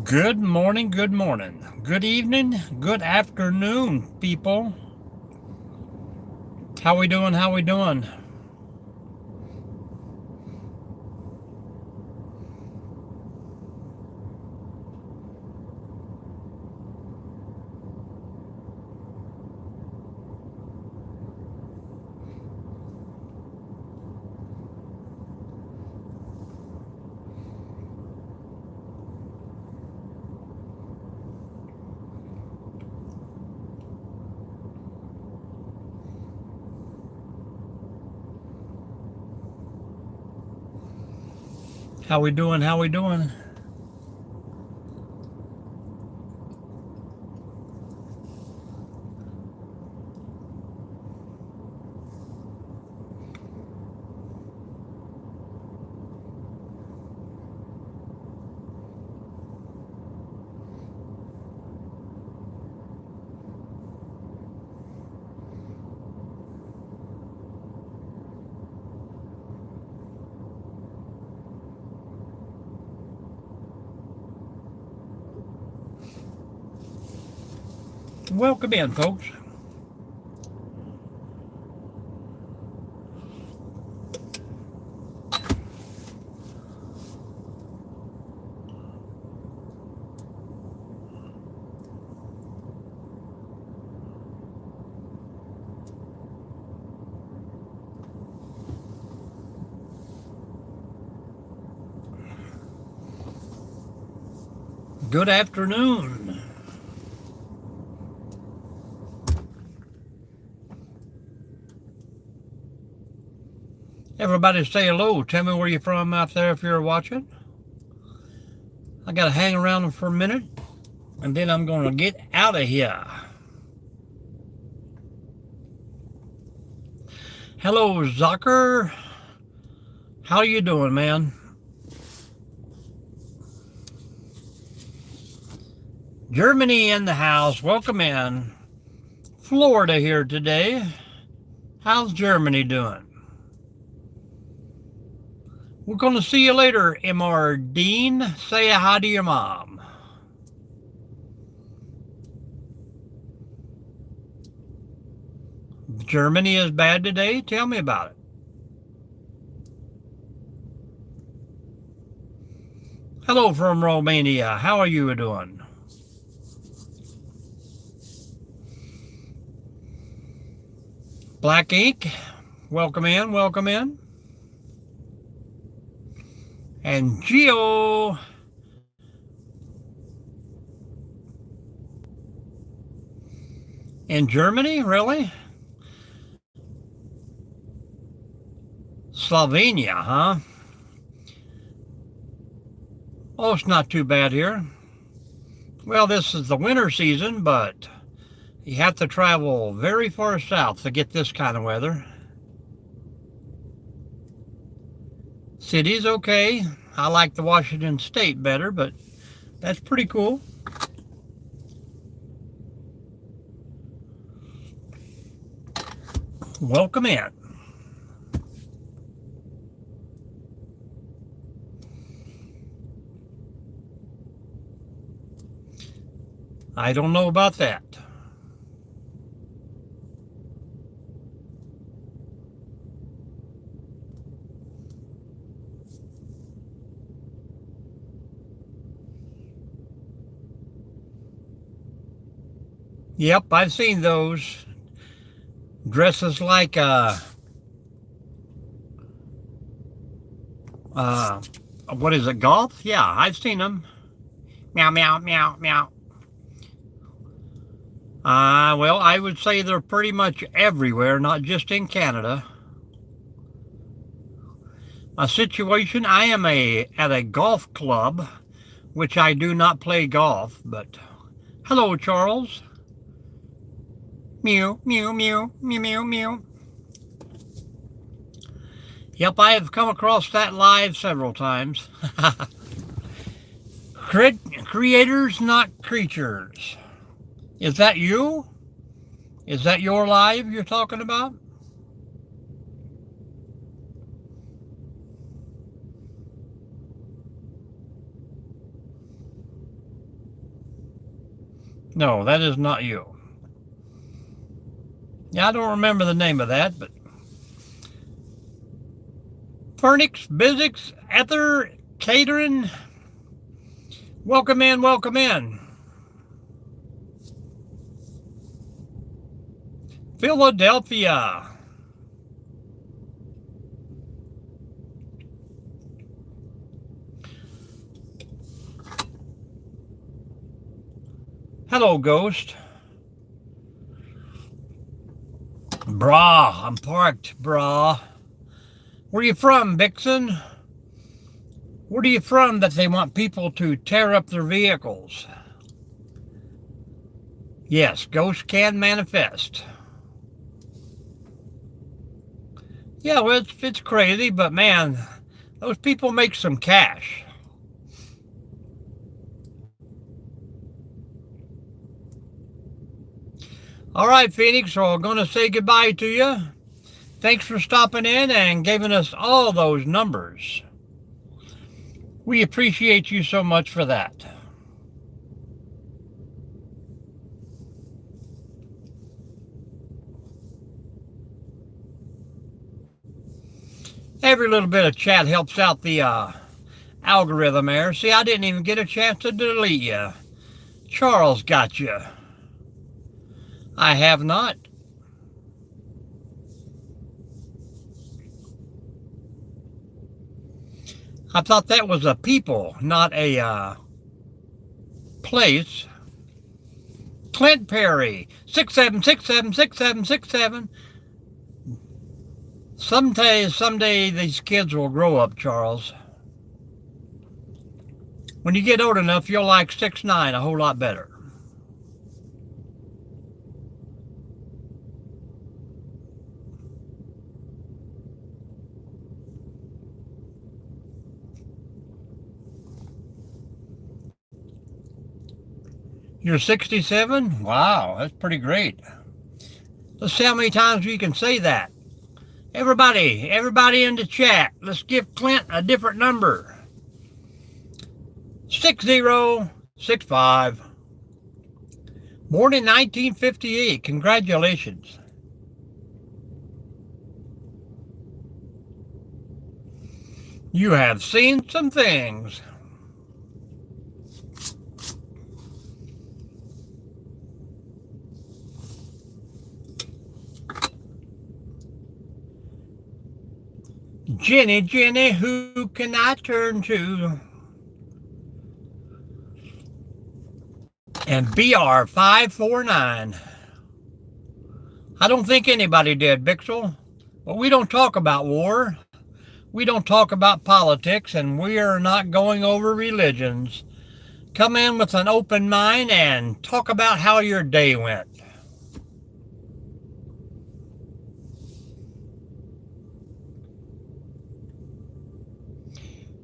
Good morning, good evening, good afternoon, people. How we doing? How we doing? How we doing? How we doing? Welcome in, folks. Good afternoon. Everybody say hello. Tell me where you're from out there if you're watching. I got to hang around for a minute and then I'm going to get out of here. Hello, Zucker. How you doing, man? Germany in the house. Welcome in. Florida here today. How's Germany doing? We're going to see you later, MR Dean. Say hi to your mom. Germany is bad today? Tell me about it. Hello from Romania. How are you doing? Black Ink, welcome in, welcome in. And Geo, in Germany, really? Slovenia, huh? Oh, it's not too bad here. Well, this is the winter season, but you have to travel very far south to get this kind of weather. City's okay. I like the Washington State better, but that's pretty cool. Welcome in. I don't know about that. Yep, I've seen those dresses like uh what is it, golf? Yeah, I've seen them. Meow meow meow meow. Well, I would say they're pretty much everywhere, not just in Canada. My situation, I am at a golf club, which I do not play golf, but hello, Charles. Mew, mew, mew, mew, mew, mew. Yep, I have come across that live several times. Creators, not creatures. Is that you? Is that your live you're talking about? No, that is not you. Yeah, I don't remember the name of that, but Furnix, Bizix, Ether, Catering. Welcome in, welcome in. Philadelphia. Hello, Ghost. Brah, I'm parked, brah. Where you from, Vixen? Where are you from that they want people to tear up their vehicles? Yes, ghosts can manifest. Yeah, well, it's crazy, but man, those people make some cash. All right, Phoenix, so I'm going to say goodbye to you. Thanks for stopping in and giving us all those numbers. We appreciate you so much for that. Every little bit of chat helps out the algorithm there. See, I didn't even get a chance to delete you. Charles got you. I have not. I thought that was a people, not a place. Clint Perry, 67676767. Someday these kids will grow up, Charles. When you get old enough, you'll like 6'9" a whole lot better. You're 67? Wow, that's pretty great. Let's see how many times you can say that. Everybody in the chat, let's give Clint a different number. 6065. Born in 1958. Congratulations. You have seen some things. Jenny, who can I turn to? And BR549. I don't think anybody did, Bixel. But we don't talk about war. We don't talk about politics, and we are not going over religions. Come in with an open mind and talk about how your day went.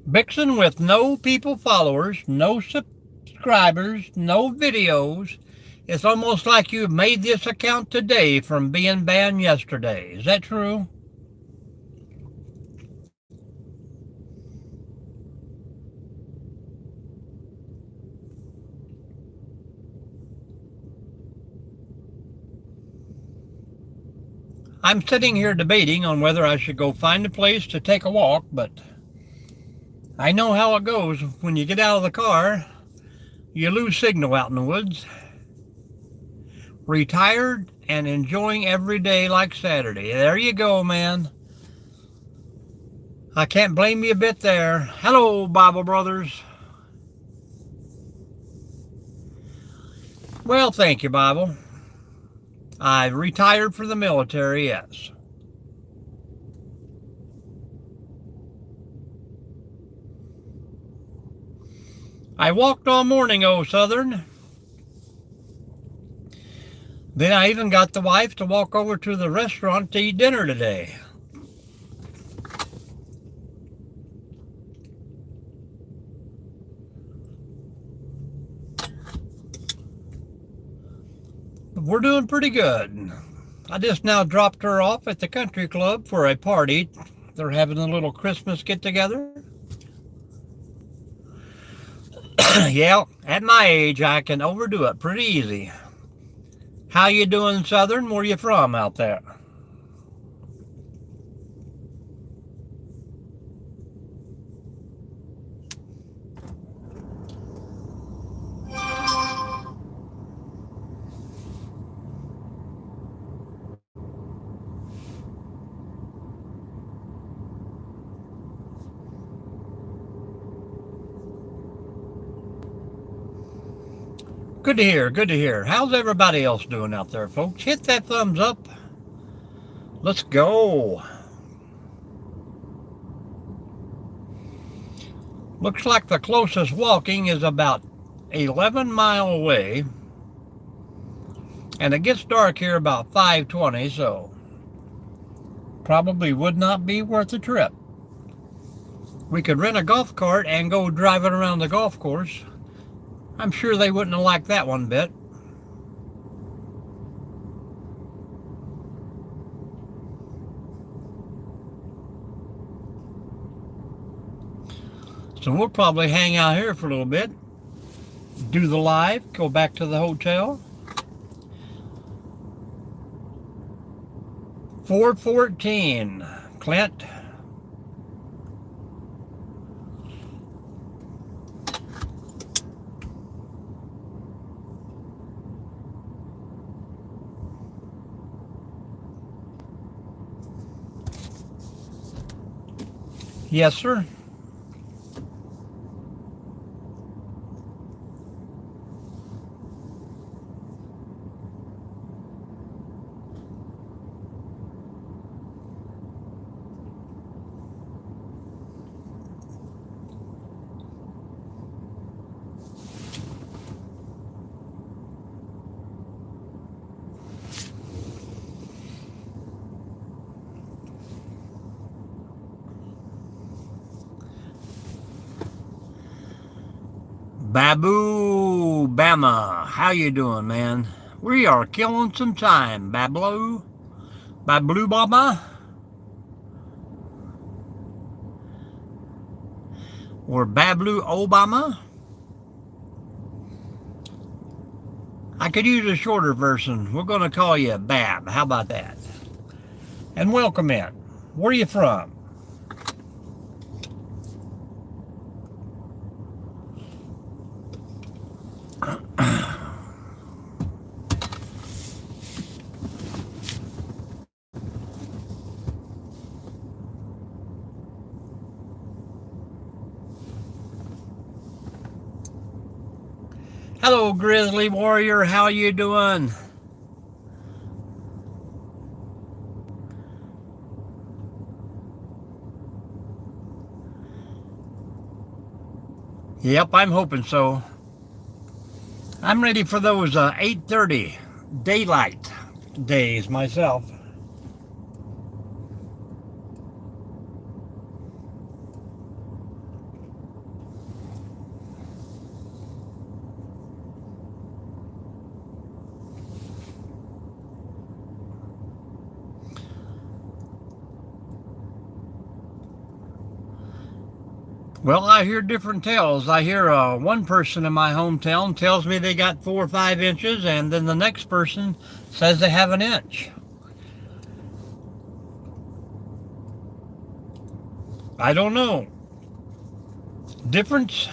Vixen with no people followers, no subscribers, no videos. It's almost like you made this account today from being banned yesterday. Is that true? I'm sitting here debating on whether I should go find a place to take a walk, but I know how it goes. When you get out of the car, you lose signal out in the woods. Retired and enjoying every day like Saturday. There you go, man. I can't blame you a bit there. Hello, Bible brothers. Well, thank you, Bible. I retired from the military, yes. I walked all morning, oh Southern. Then I even got the wife to walk over to the restaurant to eat dinner today. We're doing pretty good. I just now dropped her off at the country club for a party. They're having a little Christmas get-together. Yeah, at my age, I can overdo it pretty easy. How you doing, Southern? Where you from out there? Good to hear, good to hear. How's everybody else doing out there, folks? Hit that thumbs up. Let's go. Looks like the closest walking is about 11 mile away. And it gets dark here about 5:20, so probably would not be worth the trip. We could rent a golf cart and go driving around the golf course. I'm sure they wouldn't have liked that one bit. So we'll probably hang out here for a little bit, do the live, go back to the hotel. 414, Clint. Yes, sir. Babu Bama, how you doing, man? We are killing some time, Bablu. Bablu Bama? Or Bablu Obama? I could use a shorter version. We're going to call you Bab. How about that? And welcome in. Where are you from? Hello, Grizzly Warrior. How you doing? Yep, I'm hoping so. I'm ready for those 8:30 daylight days myself. Well, I hear different tales. I hear one person in my hometown tells me they got 4 or 5 inches, and then the next person says they have an inch. I don't know. Difference?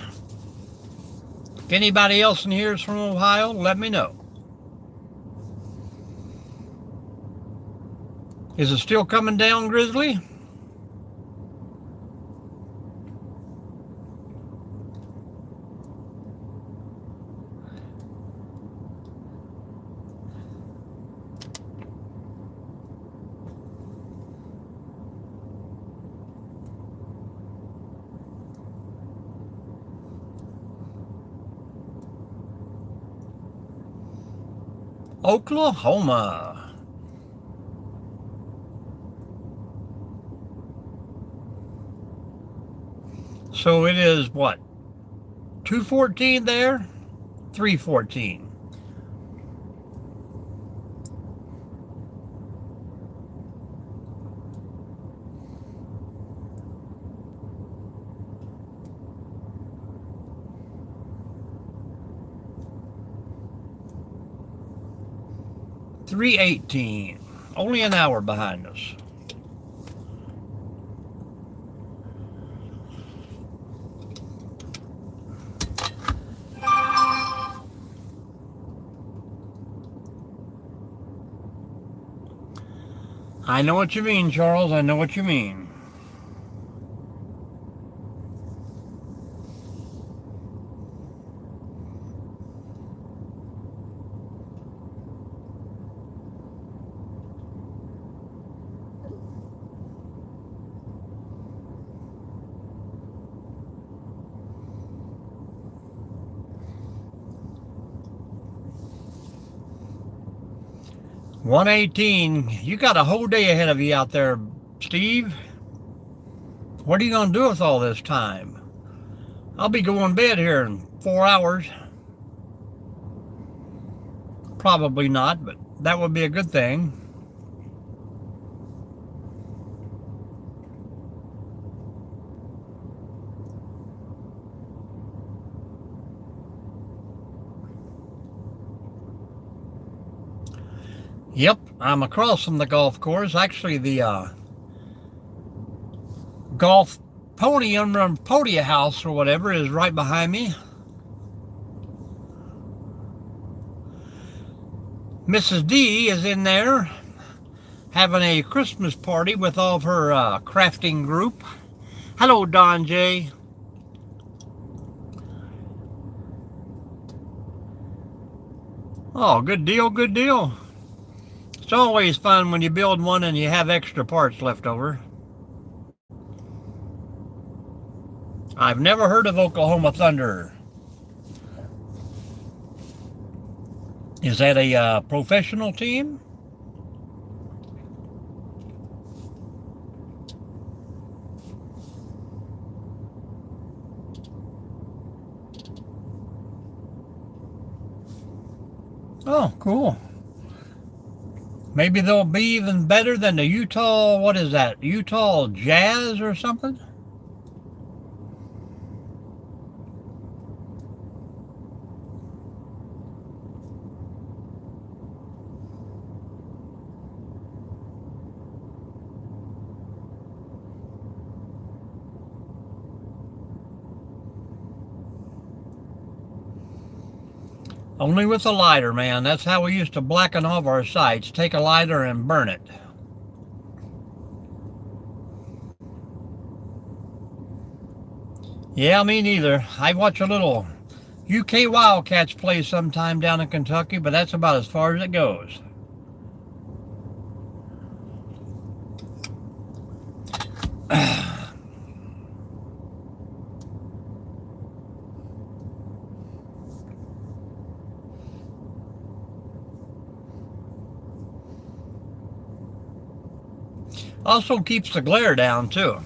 If anybody else in here is from Ohio, let me know. Is it still coming down, Grizzly? Oklahoma. So it is what? 214 there? 314. 3:18. Only an hour behind us. I know what you mean, Charles. I know what you mean. $118. You got a whole day ahead of you out there, Steve. What are you going to do with all this time? I'll be going to bed here in 4 hours. Probably not, but that would be a good thing. Yep, I'm across from the golf course. Actually, the golf Podia house or whatever is right behind me. Mrs. D is in there having a Christmas party with all of her crafting group. Hello, Don J. Oh, good deal, good deal. It's always fun when you build one and you have extra parts left over. I've never heard of Oklahoma Thunder. Is that a professional team? Oh, cool. Maybe they'll be even better than the Utah, what is that? Utah Jazz or something? Only with a lighter, man. That's how we used to blacken off our sights. Take a lighter and burn it. Yeah, me neither. I watch a little UK Wildcats play sometime down in Kentucky, but that's about as far as it goes. Also keeps the glare down too.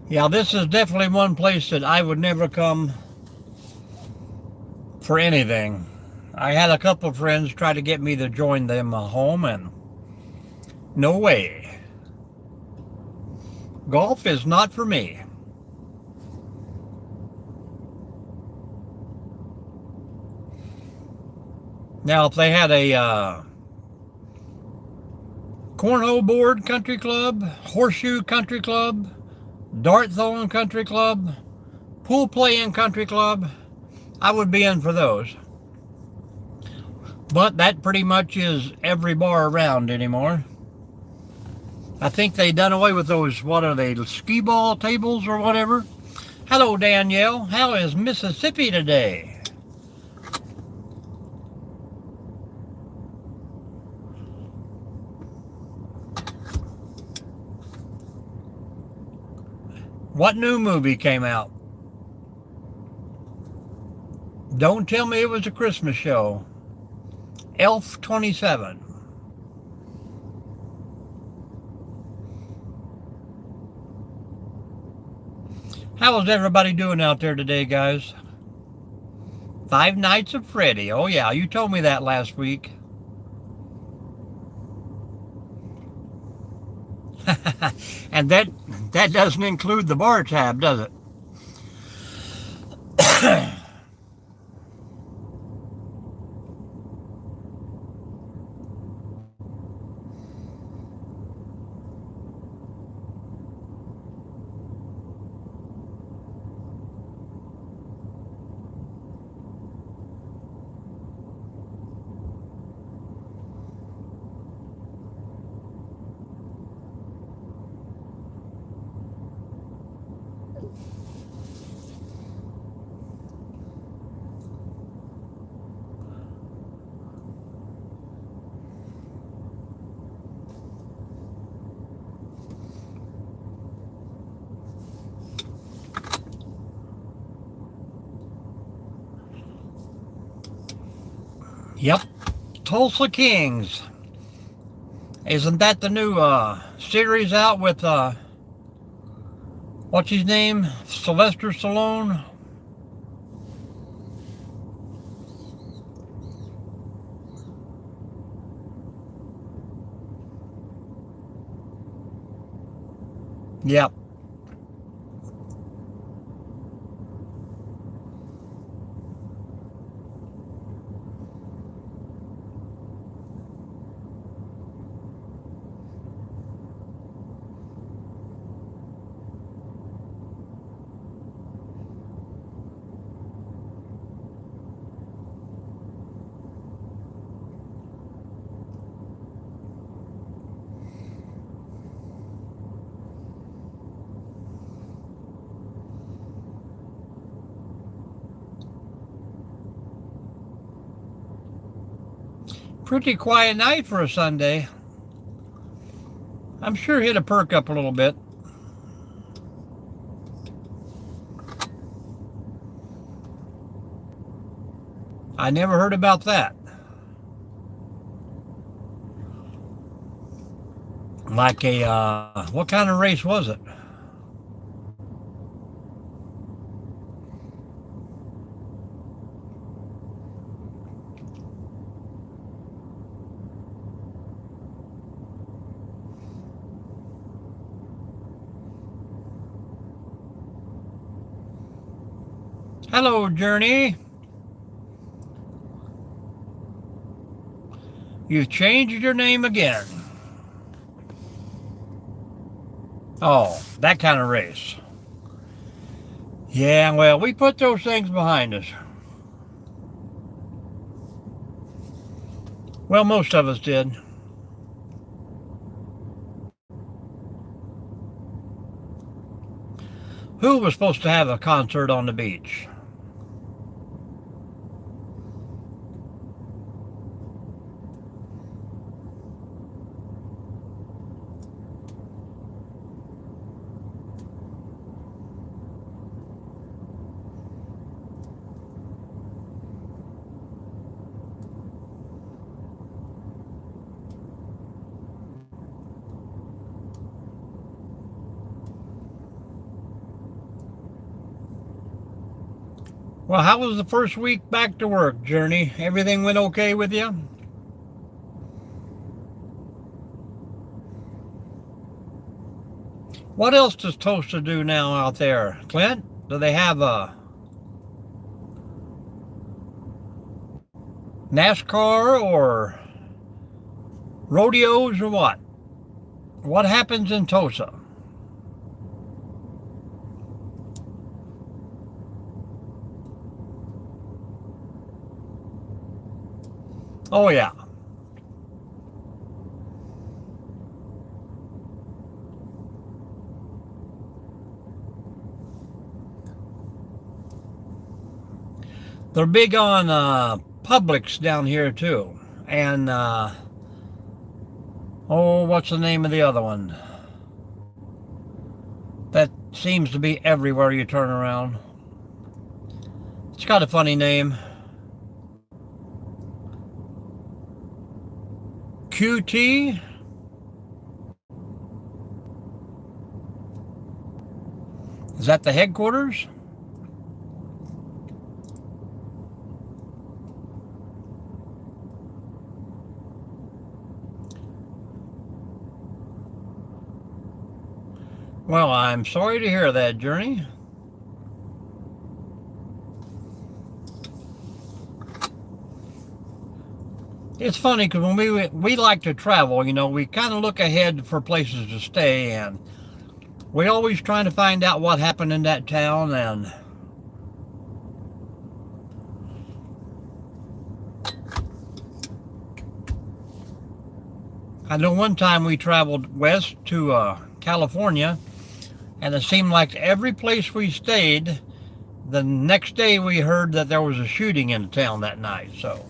Yeah, this is definitely one place that I would never come for anything. I had a couple of friends try to get me to join them home, and no way. Golf is not for me. Now, if they had a cornhole board country club, horseshoe country club, dart throwing country club, pool playing country club, I would be in for those. But that pretty much is every bar around anymore. I think they done away with those, what are they, skee ball tables or whatever. Hello, Danielle. How is Mississippi today? What new movie came out? Don't tell me it was a Christmas show. Elf 27. How is everybody doing out there today, guys? Five Nights at Freddy. Oh yeah, you told me that last week. And that doesn't include the bar tab, does it? Yep. Tulsa Kings. Isn't that the new series out with what's his name? Sylvester Stallone? Yep. Pretty quiet night for a Sunday. I'm sure it'll perk up a little bit. I never heard about that. Like what kind of race was it? Hello, Journey. You've changed your name again. Oh, that kind of race. Yeah, well, we put those things behind us. Well, most of us did. Who was supposed to have a concert on the beach? Well, how was the first week back to work, Journey? Everything went okay with you? What else does Toaster do now out there, Clint? Do they have NASCAR or rodeos or what? What happens in Tulsa? Oh, yeah. They're big on Publix down here, too. And, oh, what's the name of the other one? That seems to be everywhere you turn around. It's got a funny name. QT? Is that the headquarters? Well, I'm sorry to hear that, Journey. It's funny because when we like to travel, we kind of look ahead for places to stay, and we always trying to find out what happened in that town. And I know one time we traveled west to California, and it seemed like every place we stayed, the next day we heard that there was a shooting in the town that night. So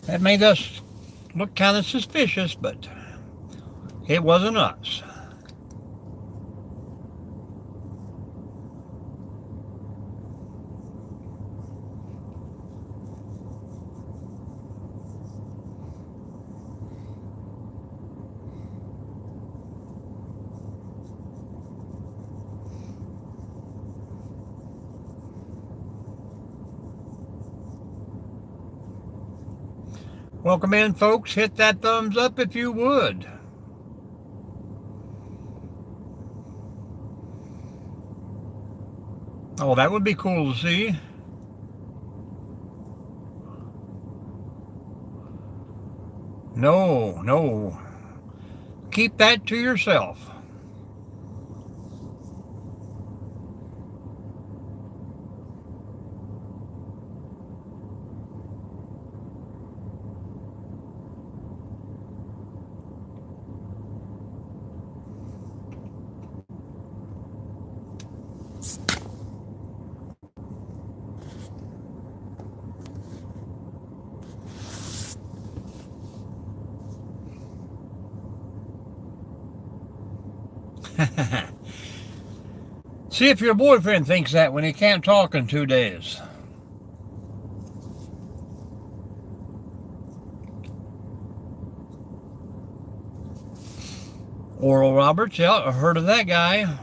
that made us look kind of suspicious, but it wasn't us. Welcome in, folks. Hit that thumbs up if you would. Oh, that would be cool to see. No, no. Keep that to yourself. See if your boyfriend thinks that when he can't talk in 2 days. Oral Roberts, yeah, I heard of that guy.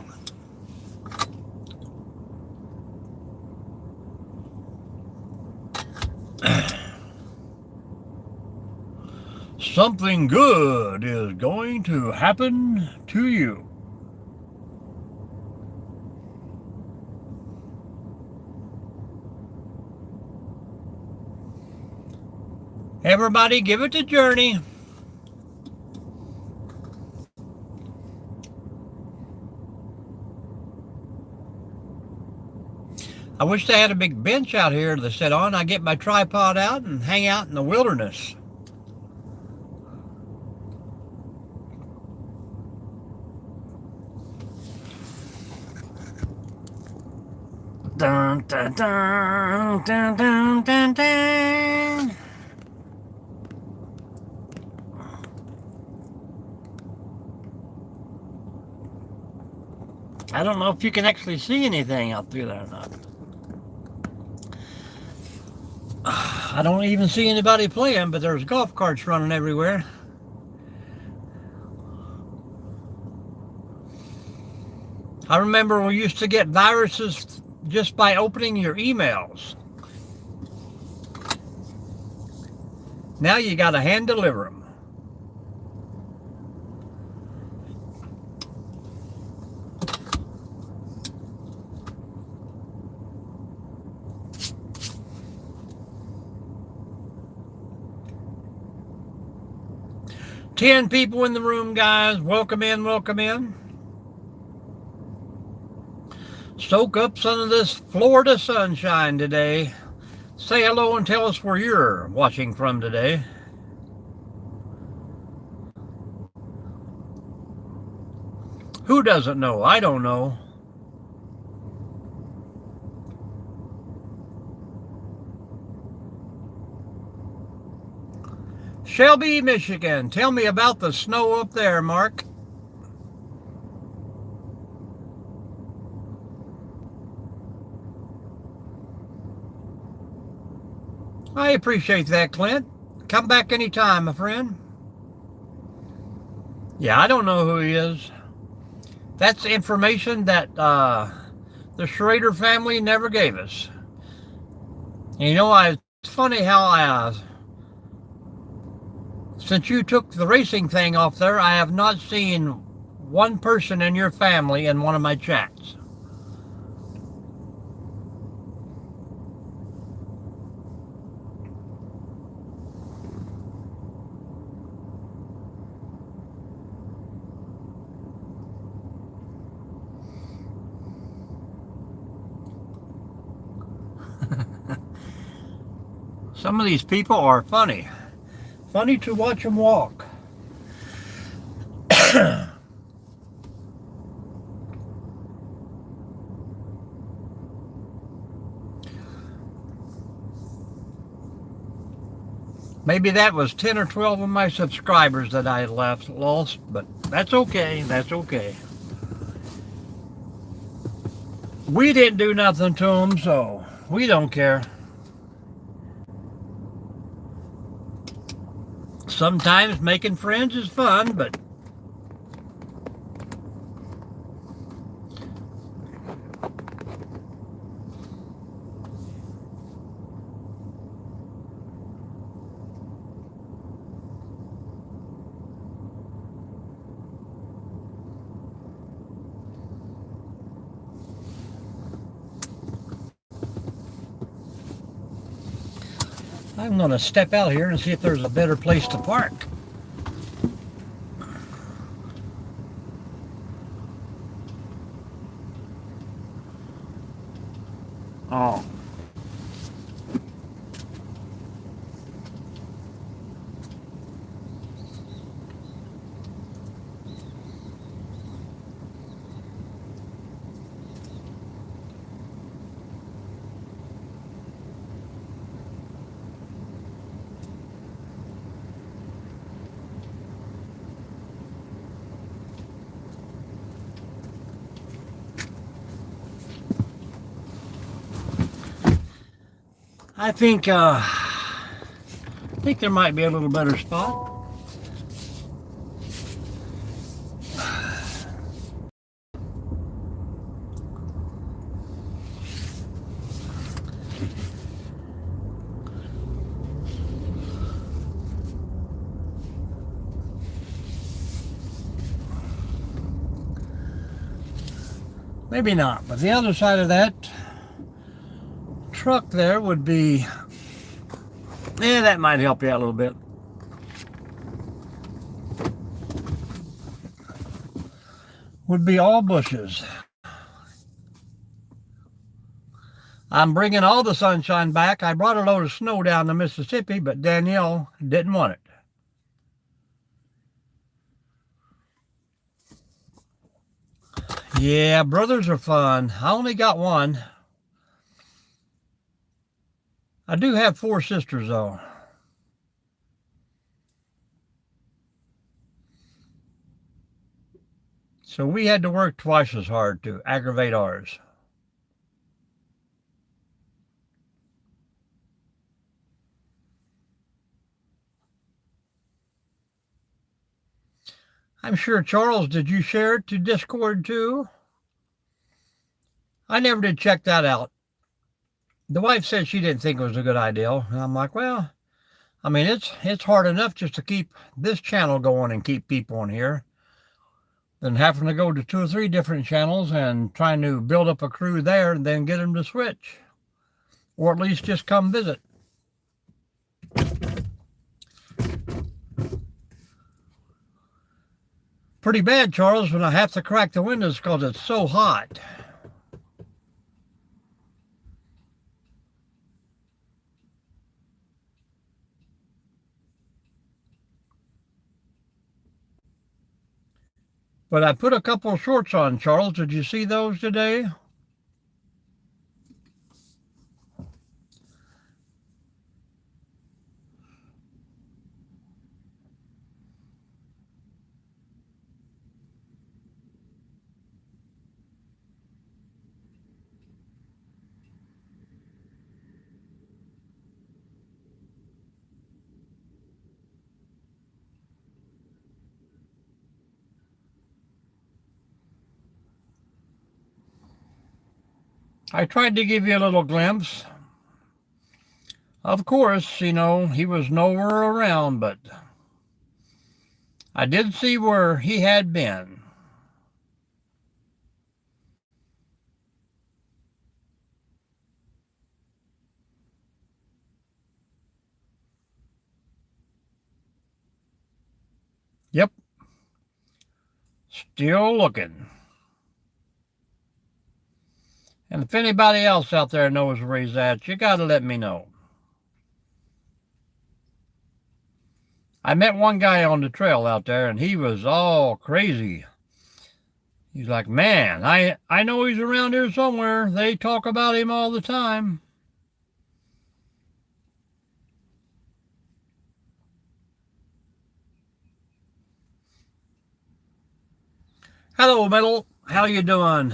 Something good is going to happen to you. Everybody give it to Journey. I wish they had a big bench out here to sit on. I get my tripod out and hang out in the wilderness. Dun, dun, dun, dun, dun, dun, dun. I don't know if you can actually see anything out through there or not. I don't even see anybody playing, but there's golf carts running everywhere. I remember we used to get viruses just by opening your emails. Now you got to hand deliver them. Ten people in the room, guys. Welcome in, welcome in. Soak up some of this Florida sunshine today. Say hello and tell us where you're watching from today. Who doesn't know? I don't know. Shelby, Michigan. Tell me about the snow up there, Mark. I appreciate that, Clint. Come back anytime, my friend. Yeah, I don't know who he is. That's information that the Schrader family never gave us. And it's funny how since you took the racing thing off there, I have not seen one person in your family in one of my chats. Some of these people are funny. Funny to watch them walk. Maybe that was 10 or 12 of my subscribers that I lost, but that's okay. That's okay. We didn't do nothing to them, so we don't care. Sometimes making friends is fun, but I'm going to step out here and see if there's a better place to park. Oh. I think there might be a little better spot. Maybe not, but the other side of that truck there would be, that might help you out a little bit. Would be all bushes. I'm bringing all the sunshine back. I brought a load of snow down to Mississippi, but Danielle didn't want it. Yeah, brothers are fun. I only got one. I do have 4 sisters, though. So we had to work twice as hard to aggravate ours. I'm sure, Charles, did you share it to Discord too? I never did check that out. The wife said she didn't think it was a good idea. And I'm like, well, I mean, it's hard enough just to keep this channel going and keep people on here than having to go to 2 or 3 different channels and trying to build up a crew there and then get them to switch. Or at least just come visit. Pretty bad, Charles, when I have to crack the windows because it's so hot. But I put a couple of shorts on, Charles. Did you see those today? I tried to give you a little glimpse. Of course, he was nowhere around, but I did see where he had been. Yep, still looking. And if anybody else out there knows where he's at, you got to let me know. I met one guy on the trail out there, and he was all crazy. He's like, man, I know he's around here somewhere. They talk about him all the time. Hello, Metal. How you doing?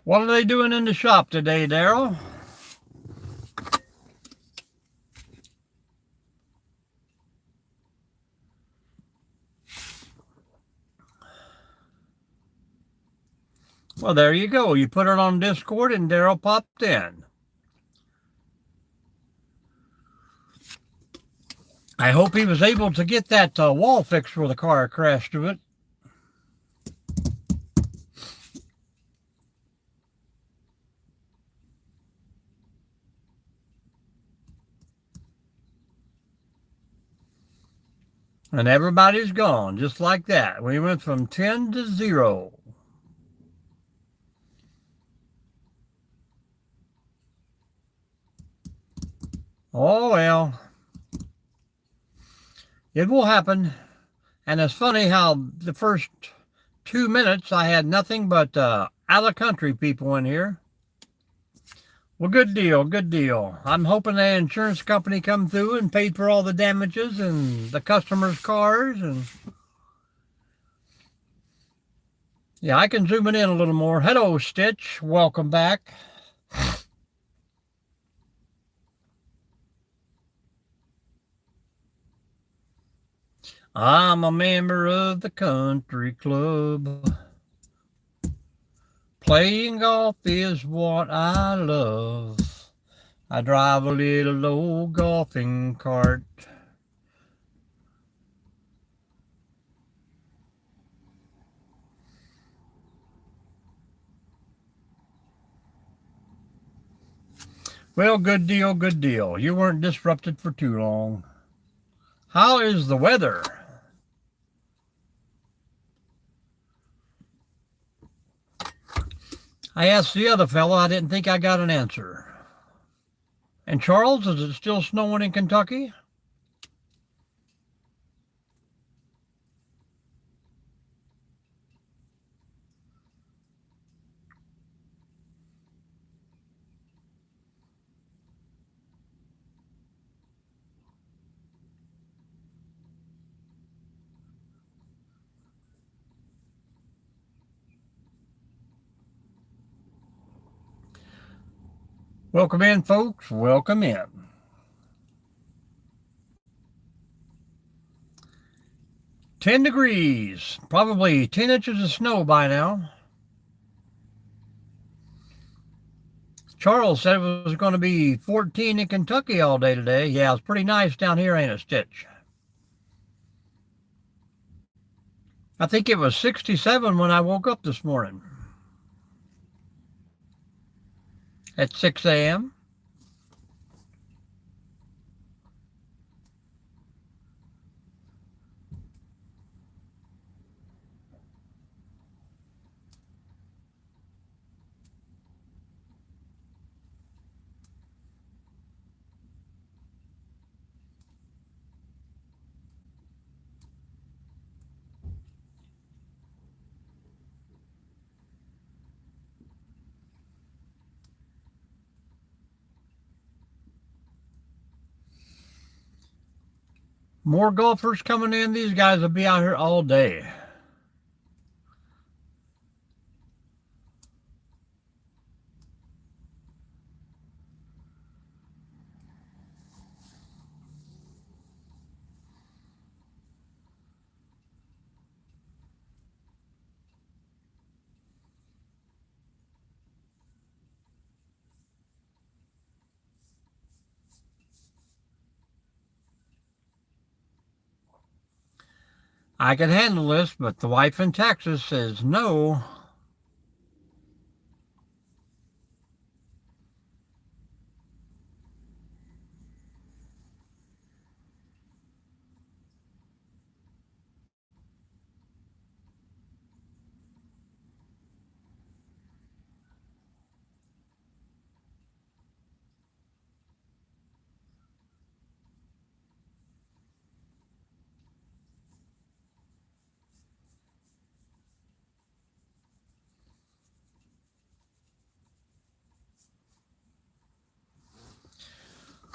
What are they doing in the shop today, Daryl? Well, there you go. You put it on Discord and Daryl popped in. I hope he was able to get that wall fixed where the car crashed to it. And everybody's gone, just like that. We went from 10 to 0. Oh, well. It will happen. And it's funny how the first 2 minutes I had nothing but out-of-country people in here. Well, good deal, good deal. I'm hoping the insurance company come through and paid for all the damages and the customers' cars. And yeah, I can zoom it in a little more. Hello, Stitch. Welcome back. I'm a member of the country club. Playing golf is what I love. I drive a little old golfing cart. Well, good deal, good deal. You weren't disrupted for too long. How is the weather? I asked the other fellow. I didn't think I got an answer. And Charles, is it still snowing in Kentucky? Welcome in, folks. Welcome in. 10 degrees. Probably 10 inches of snow by now. Charles said it was going to be 14 in Kentucky all day today. Yeah, it's pretty nice down here, ain't it, Stitch? I think it was 67 when I woke up this morning at 6 a.m. More golfers coming in. These guys will be out here all day. I can handle this, but the wife in Texas says no.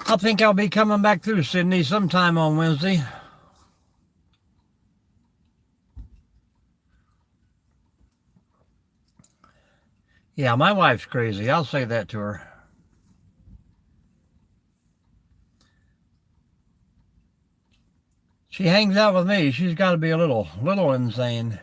I think I'll be coming back through Sydney sometime on Wednesday. Yeah, my wife's crazy. I'll say that to her. She hangs out with me. She's got to be a little insane.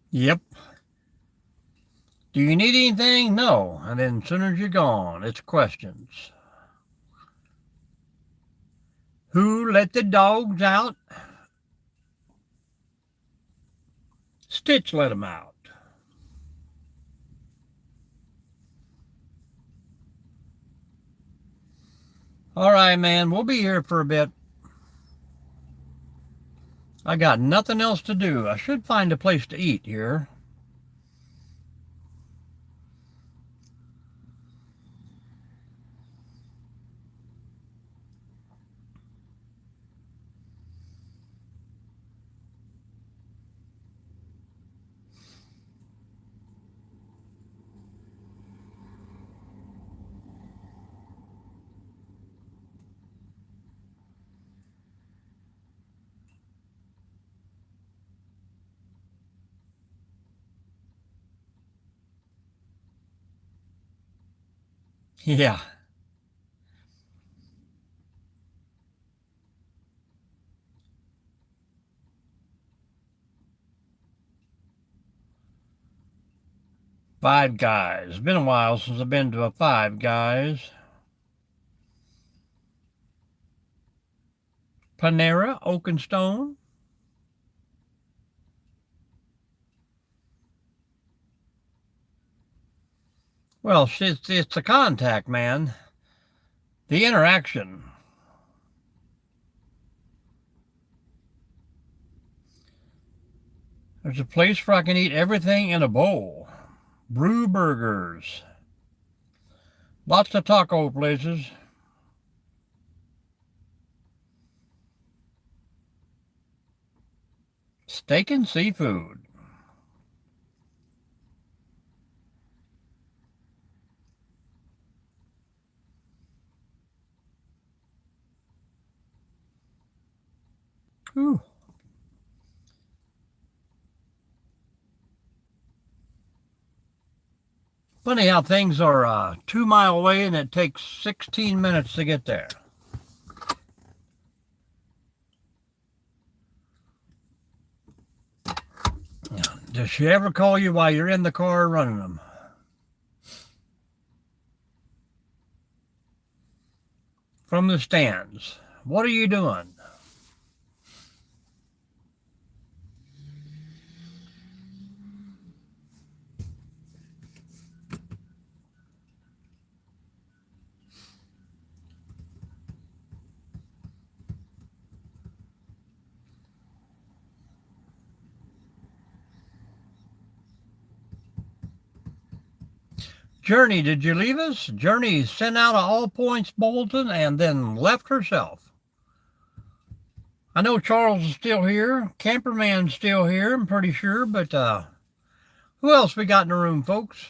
Yep. Do you need anything? No. And then as soon as you're gone, it's questions. Who let the dogs out? Stitch let them out. All right, man. We'll be here for a bit. I got nothing else to do. I should find a place to eat here. Yeah. Five Guys. Been a while since I've been to a Five Guys. Panera, Oak and Stone. Well, it's the contact, man. The interaction. There's a place where I can eat everything in a bowl. Brew burgers. Lots of taco places. Steak and seafood. Ooh. Funny how things are 2 miles away and it takes 16 minutes to get there. Does she ever call you while you're in the car running them? From the stands. What are you doing? Journey, did you leave us? Journey sent out an all points bulletin and then left herself. I know Charles is still here. Camperman's still here, I'm pretty sure, but Who else we got in the room, folks?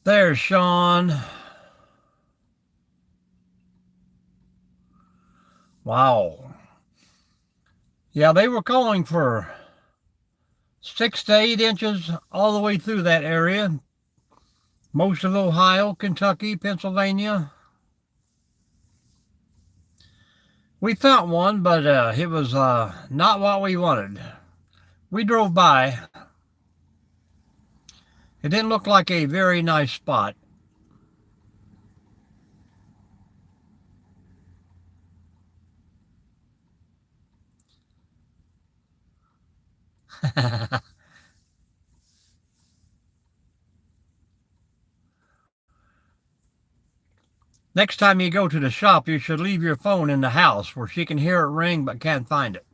There's Sean. Wow. Yeah, they were calling for 6 to 8 inches all the way through that area. Most of Ohio, Kentucky, Pennsylvania. We found one, but it was not what we wanted. We drove by. It didn't look like a very nice spot. Next time you go to the shop, you should leave your phone in the house where she can hear it ring but can't find it.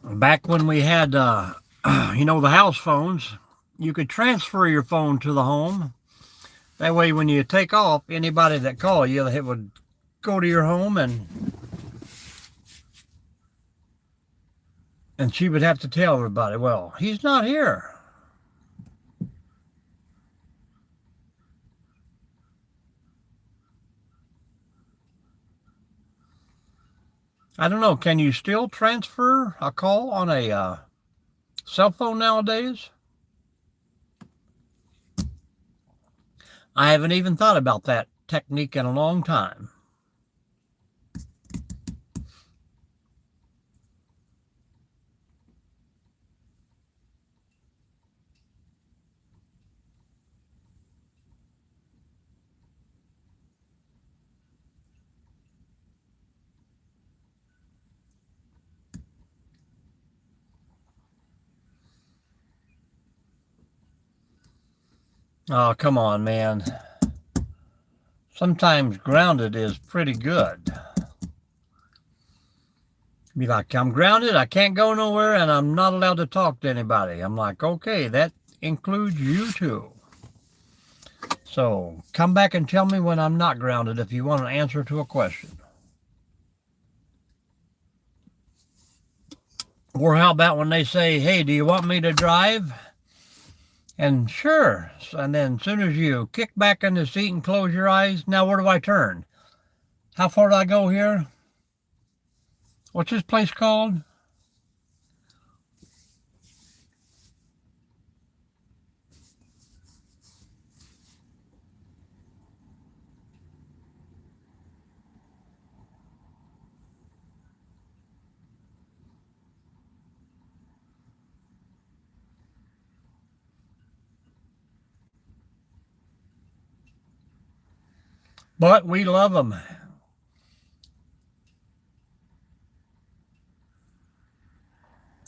Back when we had, the house phones, you could transfer your phone to the home. That way, when you take off, anybody that called you, it would go to your home and she would have to tell everybody, well, he's not here. I don't know. Can you still transfer a call on a cell phone nowadays? I haven't even thought about that technique in a long time. Oh, come on, man. Sometimes grounded is pretty good. Be like, I'm grounded, I can't go nowhere, and I'm not allowed to talk to anybody. I'm like, okay, that includes you too. So come back and tell me when I'm not grounded if you want an answer to a question. Or how about when they say, hey, do you want me to drive? And sure. And then as soon as you kick back in the seat and close your eyes, now where do I turn? How far do I go here? What's this place called? But we love them.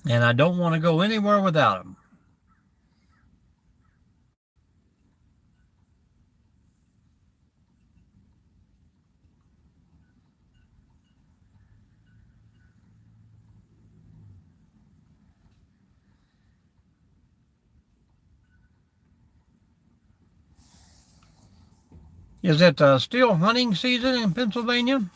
And I don't want to go anywhere without them. Is it still hunting season in Pennsylvania?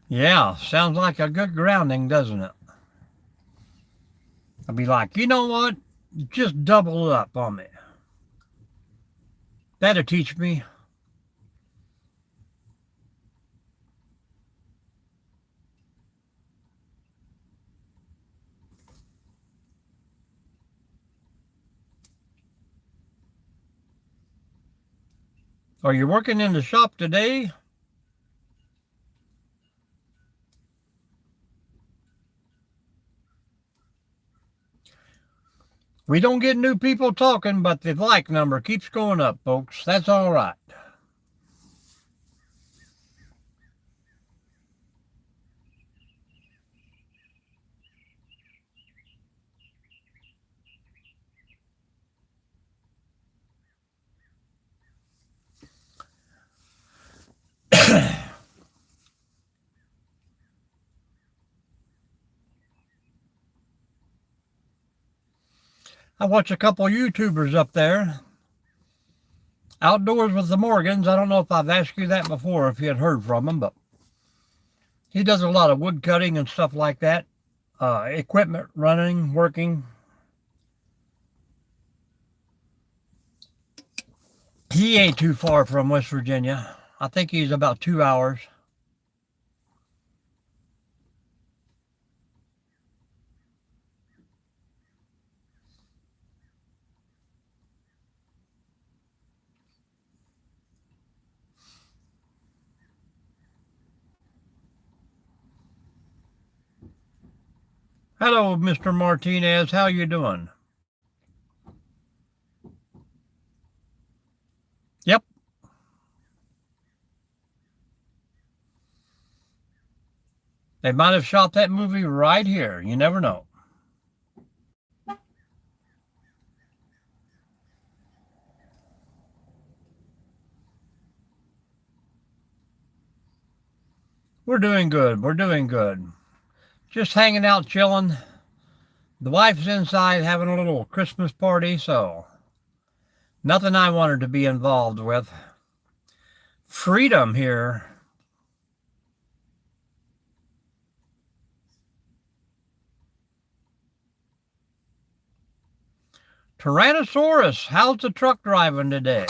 Yeah, sounds like a good grounding, doesn't it? I'd be like, you know what? Just double up on me. That'll teach me. Are you working in the shop today? We don't get new people talking, but the like number keeps going up, folks. That's all right. I watch a couple YouTubers up there. Outdoors with the Morgans. I don't know if I've asked you that before, if you had heard from him, but he does a lot of wood cutting and stuff like that. Equipment running, working. He ain't too far from West Virginia. I think he's about 2 hours. Hello, Mr. Martinez. How you doing? Yep. They might have shot that movie right here. You never know. We're doing good. We're doing good. Just hanging out, chilling. The wife's inside having a little Christmas party, so nothing I wanted to be involved with. Freedom here. Tyrannosaurus, how's the truck driving today?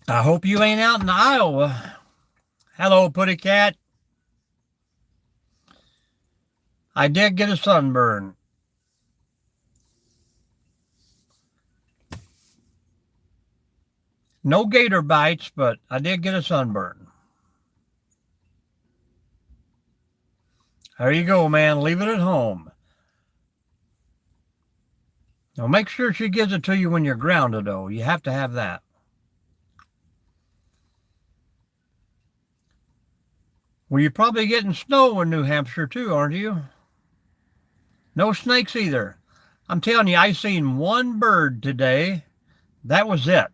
I hope you ain't out in Iowa. Hello, Putty Cat. I did get a sunburn. No gator bites, but I did get a sunburn. There you go, man. Leave it at home. Now make sure she gives it to you when you're grounded, though. You have to have that. Well, you're probably getting snow in New Hampshire, too, aren't you? No snakes either. I'm telling you, I seen one bird today. That was it.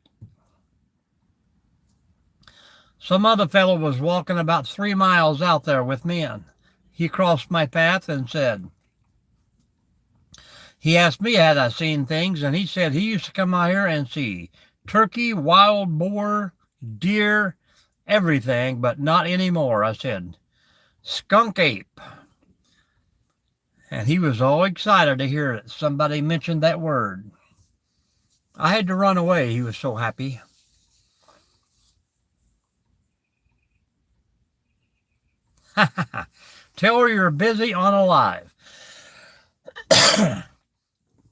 Some other fellow was walking about 3 miles out there with me, and he crossed my path and said, he asked me had I seen things, and he said he used to come out here and see turkey, wild boar, deer, everything, but not anymore. I said, skunk ape. And he was all excited to hear it. Somebody mentioned that word. I had to run away. He was so happy. Tell her you're busy on a live.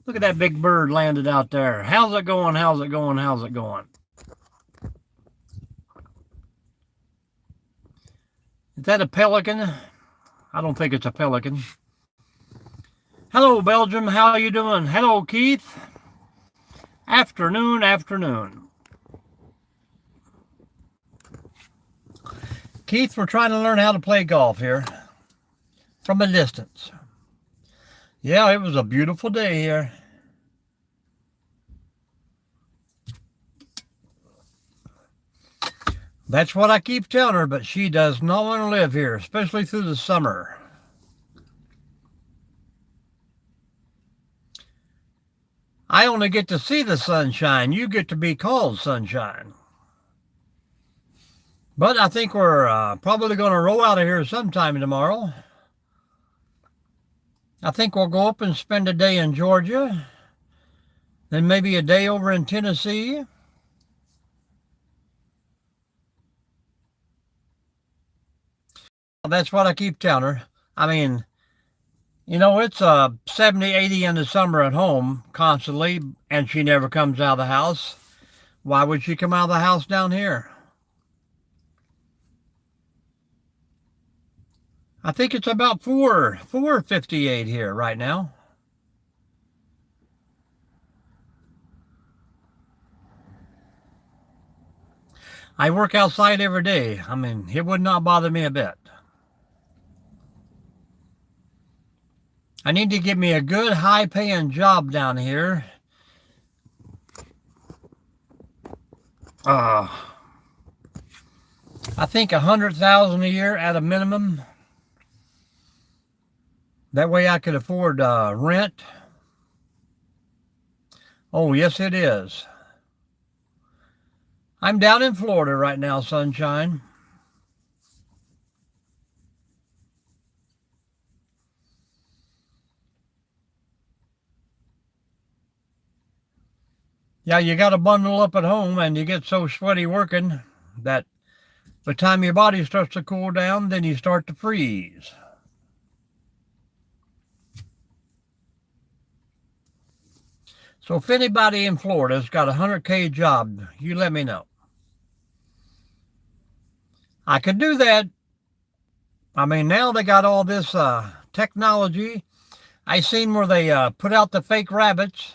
Look at that big bird landed out there. How's it going? How's it going? How's it going? Is that a pelican? I don't think it's a pelican. Hello, Belgium. How are you doing? Hello, Keith. Afternoon, afternoon. Keith, we're trying to learn how to play golf here from a distance. Yeah, it was a beautiful day here. That's what I keep telling her, but she does not want to live here, especially through the summer. I only get to see the sunshine. You get to be called sunshine. But I think we're probably going to roll out of here sometime tomorrow. I think we'll go up and spend a day in Georgia, then maybe a day over in Tennessee. That's what I keep telling her. I mean, you know, it's 70, 80 in the summer at home constantly, and she never comes out of the house. Why would she come out of the house down here? I think it's about 4:58 here right now. I work outside every day. I mean, it would not bother me a bit. I need to get me a good high-paying job down here. I think 100,000 a year at a minimum. That way I could afford rent. Oh, yes, it is. I'm down in Florida right now, sunshine. Yeah, you got to bundle up at home, and you get so sweaty working that by the time your body starts to cool down, then you start to freeze. So if anybody in Florida's got a 100K job, you let me know. I could do that. I mean, now they got all this technology. I seen where they put out the fake rabbits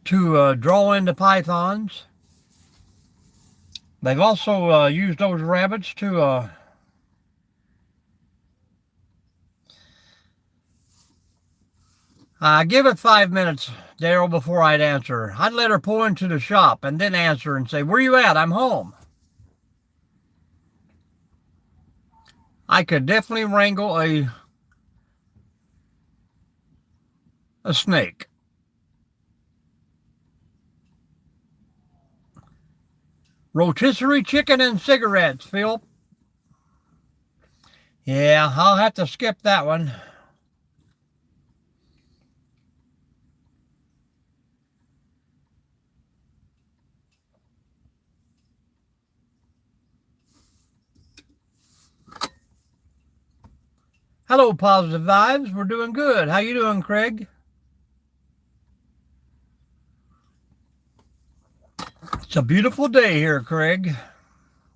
to draw into pythons. They've also used those rabbits to give it 5 minutes, Daryl, before I'd answer. I'd let her pull into the shop and then answer and say, "Where you at? I'm home." I could definitely wrangle a snake. Rotisserie chicken and cigarettes, Phil. Yeah, I'll have to skip that one. Hello, Positive Vibes. We're doing good. How you doing, Craig? It's a beautiful day here, Craig.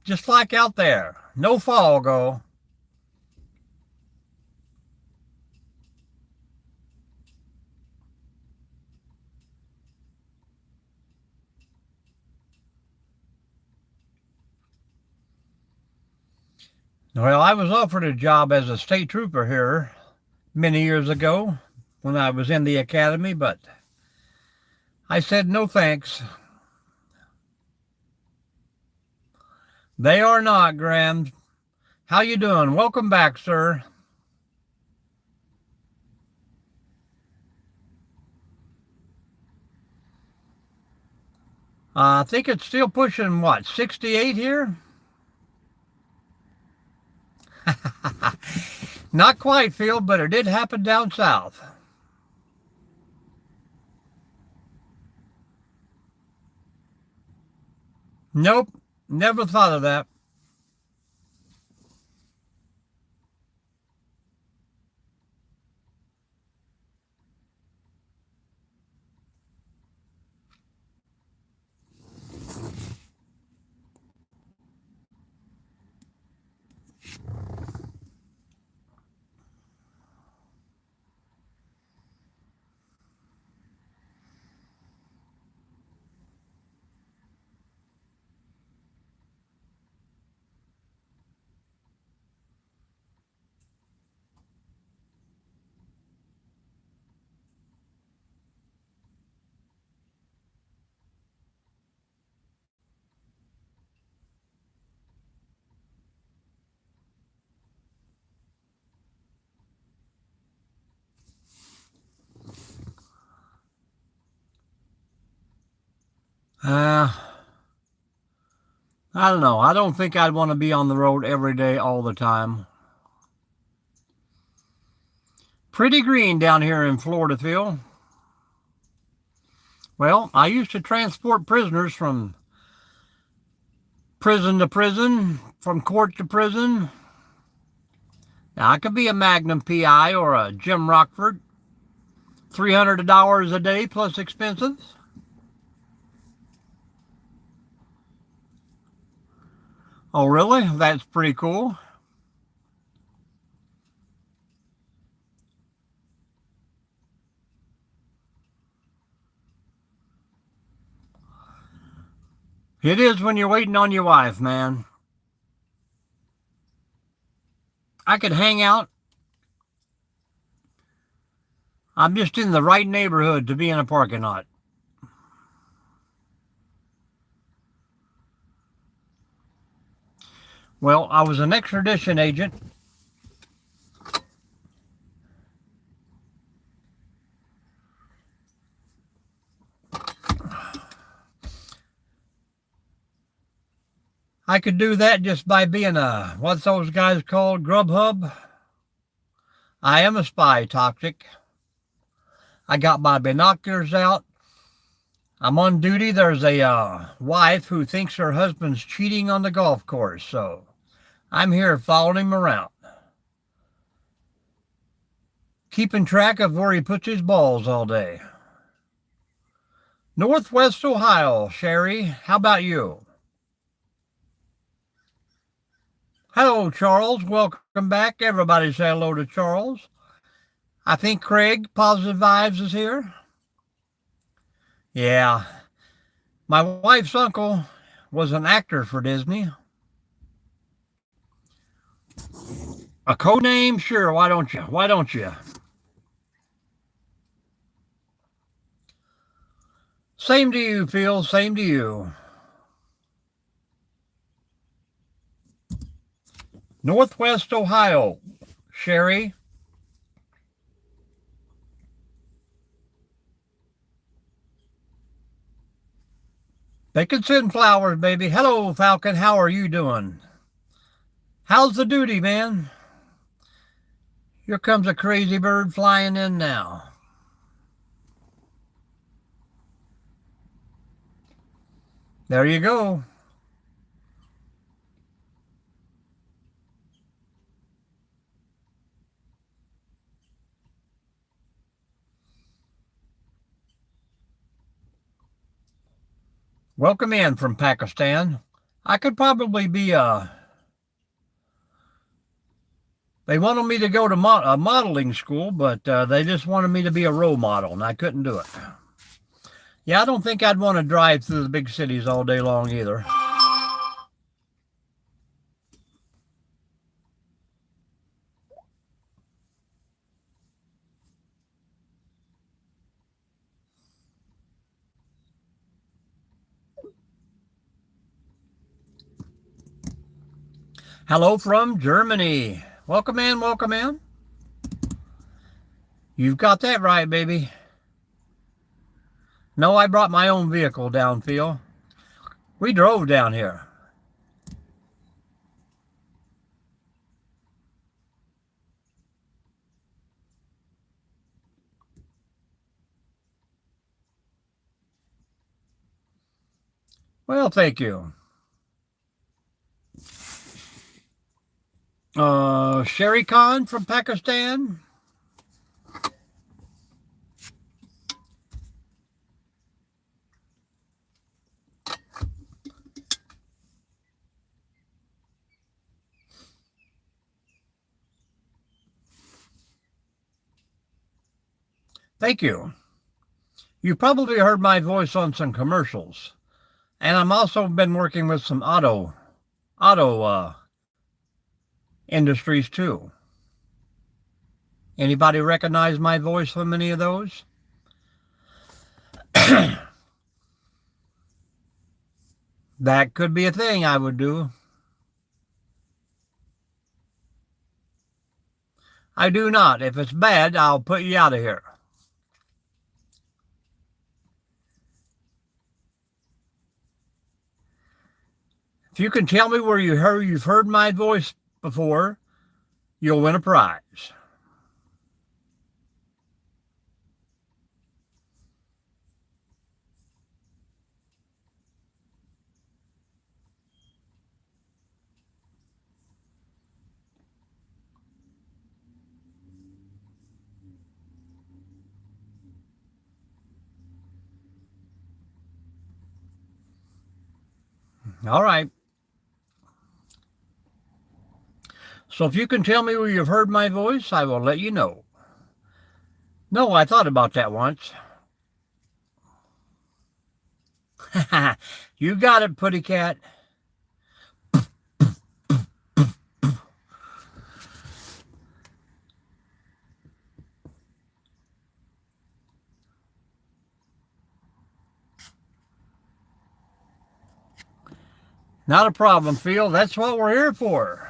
Just like out there. No fog, though. Well, I was offered a job as a state trooper here many years ago when I was in the academy, but I said no thanks. They are not, Graham. How you doing? Welcome back, sir. I think it's still pushing, what, 68 here? Not quite, Phil, but it did happen down south. Nope, never thought of that. Uh, I don't know. I don't think I'd want to be on the road every day all the time. Pretty green down here in Florida, Phil. Well, I used to transport prisoners from prison to prison, from court to prison. Now, I could be a Magnum PI or a Jim Rockford. $300 a day plus expenses. Oh, really? That's pretty cool. It is when you're waiting on your wife, man. I could hang out. I'm just in the right neighborhood to be in a parking lot. Well, I was an extradition agent. I could do that just by being what's those guys called, Grubhub? I am a spy, Toxic. I got my binoculars out. I'm on duty. There's a wife who thinks her husband's cheating on the golf course, so I'm here following him around, keeping track of where he puts his balls all day. Northwest Ohio, Sherry, how about you? Hello, Charles. Welcome back. Everybody say hello to Charles. I think Craig, Positive Vibes, is here. Yeah. My wife's uncle was an actor for Disney. A code name? Sure, why don't you? Why don't you? Same to you, Phil. Same to you. Northwest Ohio, Sherry. They can send flowers, baby. Hello, Falcon. How are you doing? How's the duty, man? Here comes a crazy bird flying in now. There you go. Welcome in from Pakistan. I could probably be they wanted me to go to a modeling school, but they just wanted me to be a role model, and I couldn't do it. Yeah, I don't think I'd want to drive through the big cities all day long either. Hello from Germany. Welcome in, welcome in. You've got that right, baby. No, I brought my own vehicle down, Phil. We drove down here. Well, thank you. Sherry Khan from Pakistan. Thank you. You probably heard my voice on some commercials. And I'm also been working with some auto industries too. Anybody recognize my voice from any of those? That could be a thing I would do. I do not. If it's bad, I'll put you out of here. If you can tell me where you've heard my voice before, you'll win a prize. All right. So if you can tell me where you've heard my voice, I will let you know. No, I thought about that once. You got it, Putty Cat. Not a problem, Phil. That's what we're here for.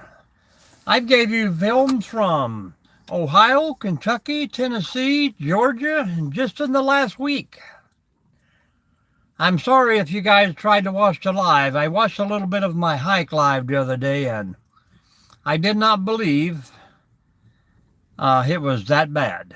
I've gave you films from Ohio, Kentucky, Tennessee, Georgia, and just in the last week. I'm sorry if you guys tried to watch it live. I watched a little bit of my hike live the other day, and I did not believe it was that bad.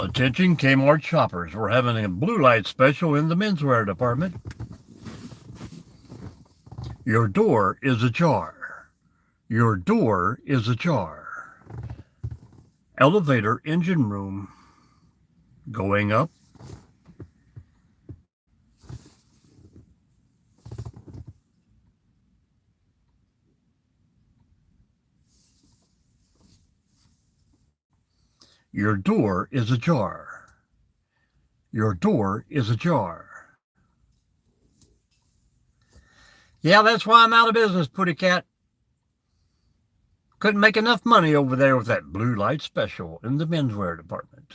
Attention Kmart shoppers, we're having a blue light special in the menswear department. Your door is ajar. Your door is ajar. Elevator engine room going up. Your door is ajar. Your door is ajar. Yeah, that's why I'm out of business, Putty Cat. Couldn't make enough money over there with that blue light special in the menswear department.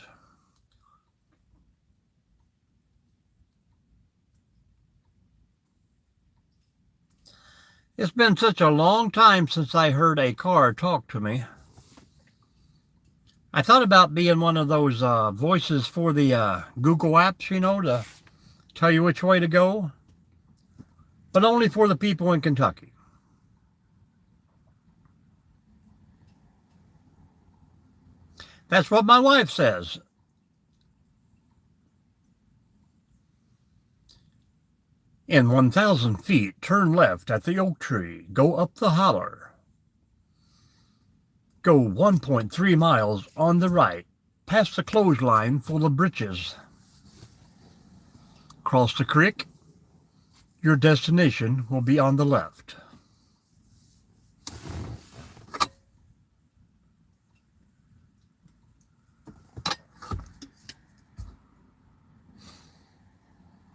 It's been such a long time since I heard a car talk to me. I thought about being one of those voices for the Google apps, you know, to tell you which way to go. But only for the people in Kentucky. That's what my wife says. In 1,000 feet, turn left at the oak tree. Go up the holler. Go 1.3 miles on the right, past the clothesline full of britches. Cross the creek. Your destination will be on the left.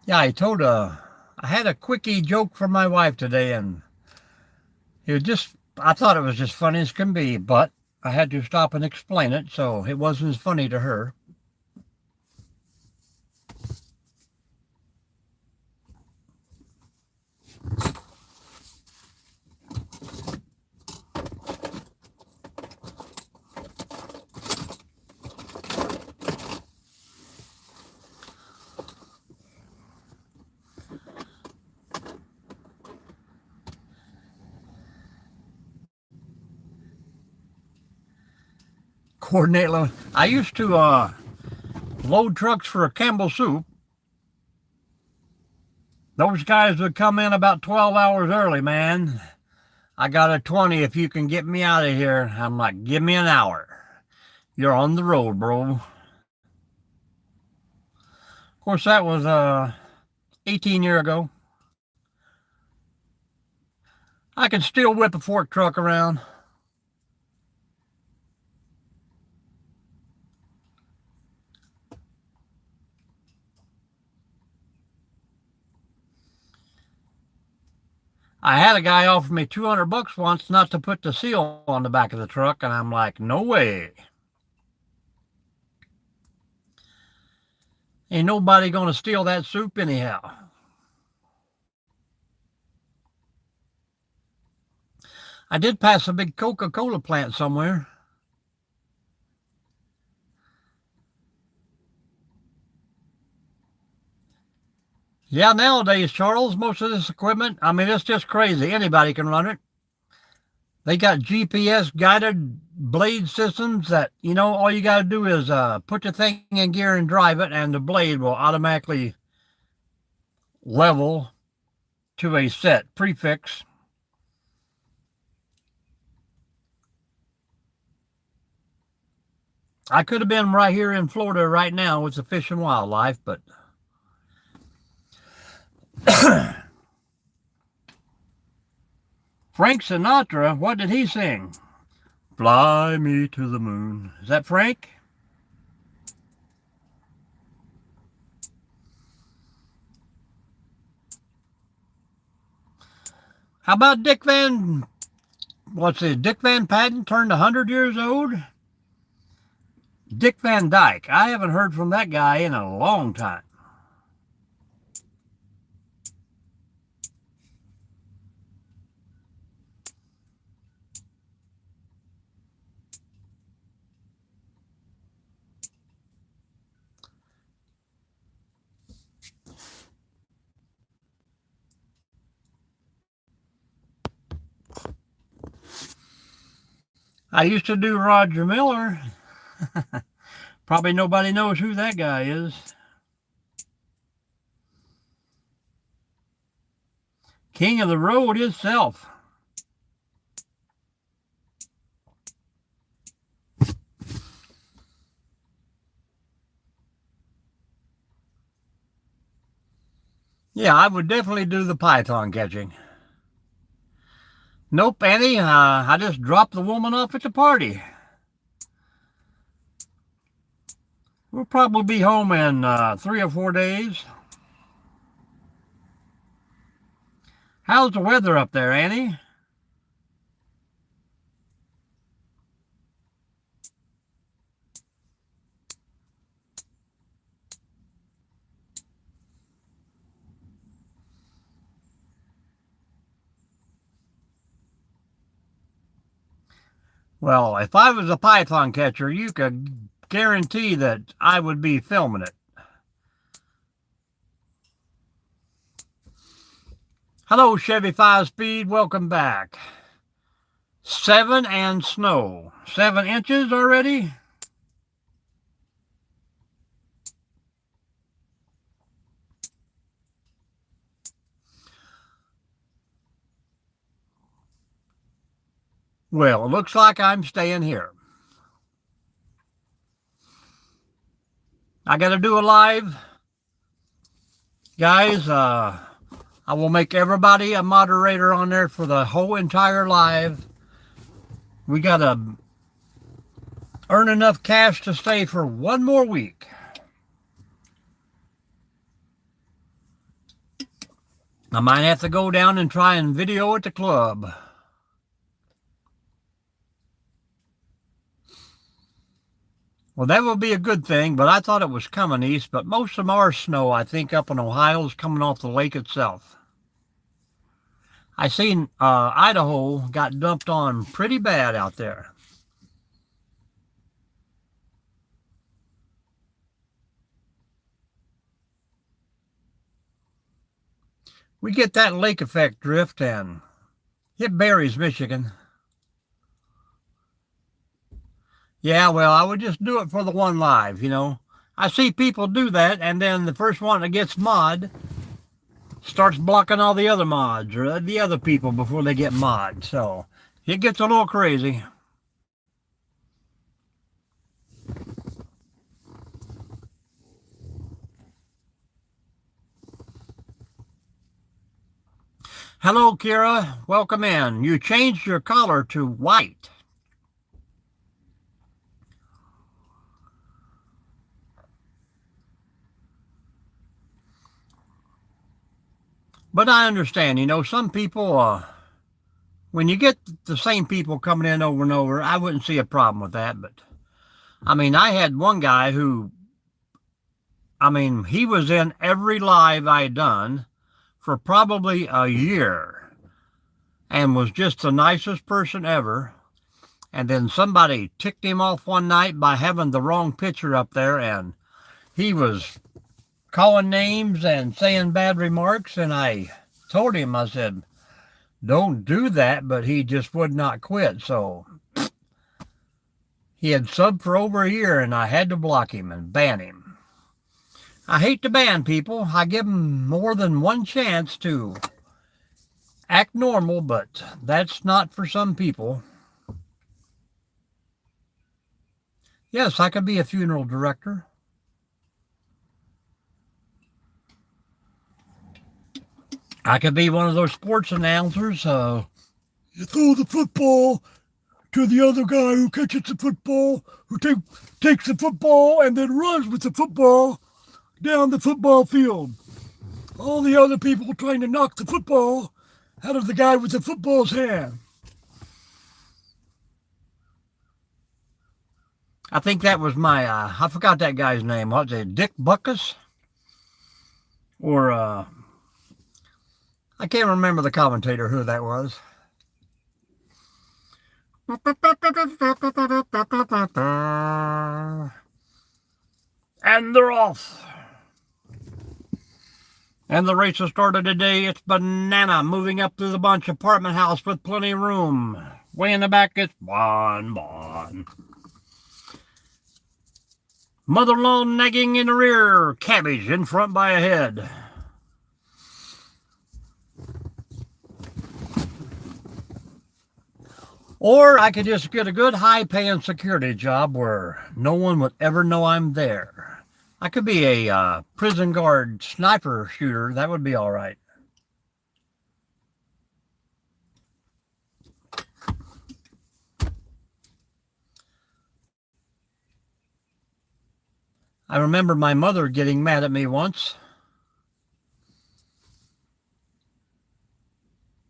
Yeah, I had a quickie joke for my wife today, and I thought it was just funny as can be, but I had to stop and explain it, so it wasn't as funny to her. Coordinate. I used to load trucks for a Campbell Soup. Those guys would come in about 12 hours early, man. I got a 20 if you can get me out of here. I'm like, give me an hour. You're on the road, bro. Of course, that was 18 years ago. I can still whip a fork truck around. I had a guy offer me $200 once not to put the seal on the back of the truck, and I'm like, no way. Ain't nobody gonna steal that soup anyhow. I did pass a big Coca-Cola plant somewhere. Yeah, nowadays, Charles, most of this equipment, I mean, it's just crazy. Anybody can run it. They got GPS guided blade systems that, you know, all you got to do is put the thing in gear and drive it, and the blade will automatically level to a set prefix. I could have been right here in Florida right now with the fish and wildlife, but Frank Sinatra, what did he sing? Fly me to the moon. Is that Frank? How about Dick Van Patten turned 100 years old? Dick Van Dyke. I haven't heard from that guy in a long time. I used to do Roger Miller. Probably nobody knows who that guy is. King of the road himself. Yeah, I would definitely do the python catching. Nope, Annie, I just dropped the woman off at the party. We'll probably be home in 3 or 4 days. How's the weather up there, Annie? Well, if I was a python catcher, you could guarantee that I would be filming it. Hello, Chevy 5-Speed. Welcome back. 7 and snow. 7 inches already? Well, it looks like I'm staying here. I got to do a live. Guys, I will make everybody a moderator on there for the whole entire live. We got to earn enough cash to stay for 1 more week. I might have to go down and try and video at the club. Well, that would be a good thing, but I thought it was coming east. But most of our snow, I think, up in Ohio is coming off the lake itself. I seen Idaho got dumped on pretty bad out there. We get that lake effect drift and it buries Michigan. Yeah, well, I would just do it for the one live, you know. I see people do that, and then the first one that gets mod starts blocking all the other mods or the other people before they get mod. So it gets a little crazy. Hello, Kira. Welcome in. You changed your collar to white. But I understand, you know, some people, when you get the same people coming in over and over, I wouldn't see a problem with that. But, I mean, I had one guy who, I mean, he was in every live I done for probably a year and was just the nicest person ever. And then somebody ticked him off one night by having the wrong picture up there, and he was calling names and saying bad remarks, and I told him, I said, don't do that, but he just would not quit. So he had subbed for over a year, and I had to block him and ban him. I hate to ban people. I give them more than one chance to act normal, but that's not for some people. Yes, I could be a funeral director. I could be one of those sports announcers. You throw the football to the other guy who catches the football, who takes the football and then runs with the football down the football field. All the other people trying to knock the football How does the guy with the football's hand? I think that was my, I forgot that guy's name. What's it, Dick Buckus? Or, I can't remember the commentator who that was. And they're off. And the race has started today. It's Banana moving up through the bunch. Apartment house with plenty of room. Way in the back, it's Bon. Mother-in-law nagging in the rear. Cabbage in front by a head. Or I could just get a good high-paying security job where no one would ever know I'm there. I could be a prison guard sniper shooter. That would be all right. I remember my mother getting mad at me once.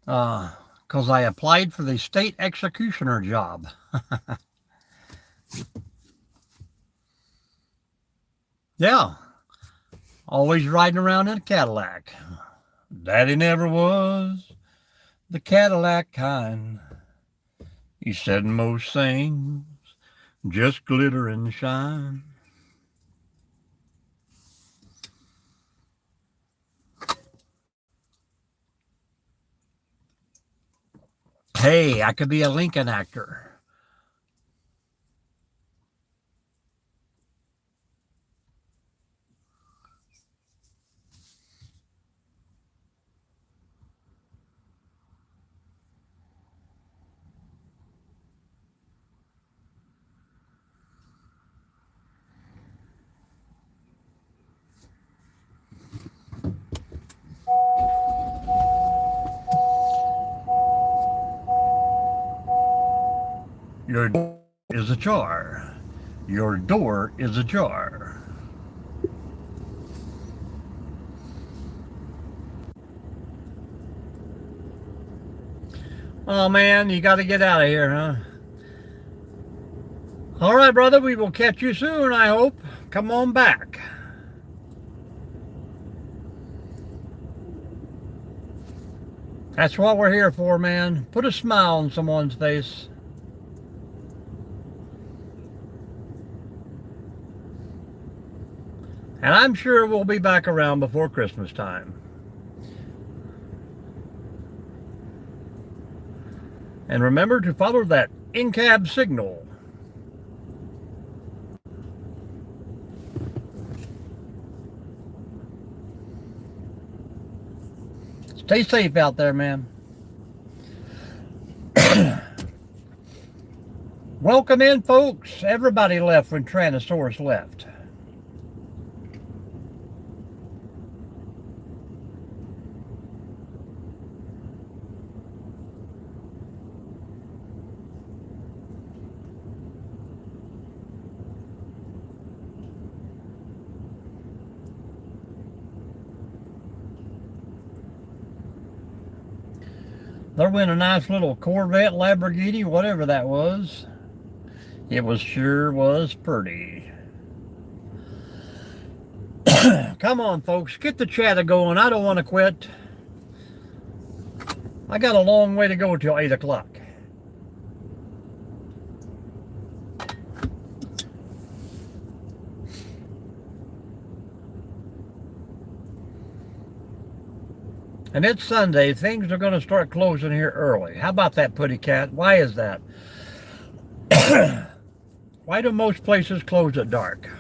Because I applied for the state executioner job. Yeah. Always riding around in a Cadillac. Daddy never was the Cadillac kind. He said most things just glitter and shine. Hey, I could be a Lincoln actor. Your door is ajar. Your door is ajar. Oh man, you got to get out of here, huh? All right, brother, we will catch you soon, I hope. Come on back. That's what we're here for, man. Put a smile on someone's face. And I'm sure we'll be back around before Christmas time. And remember to follow that in-cab signal. Stay safe out there, man. Welcome in, folks. Everybody left when Tyrannosaurus left. There went a nice little Corvette, Lamborghini, whatever that was. It sure was pretty. Come on, folks, get the chatter going. I don't want to quit. I got a long way to go till 8 o'clock. And it's Sunday. Things are going to start closing here early. How about that, Putty Cat? Why is that? Why do most places close at dark?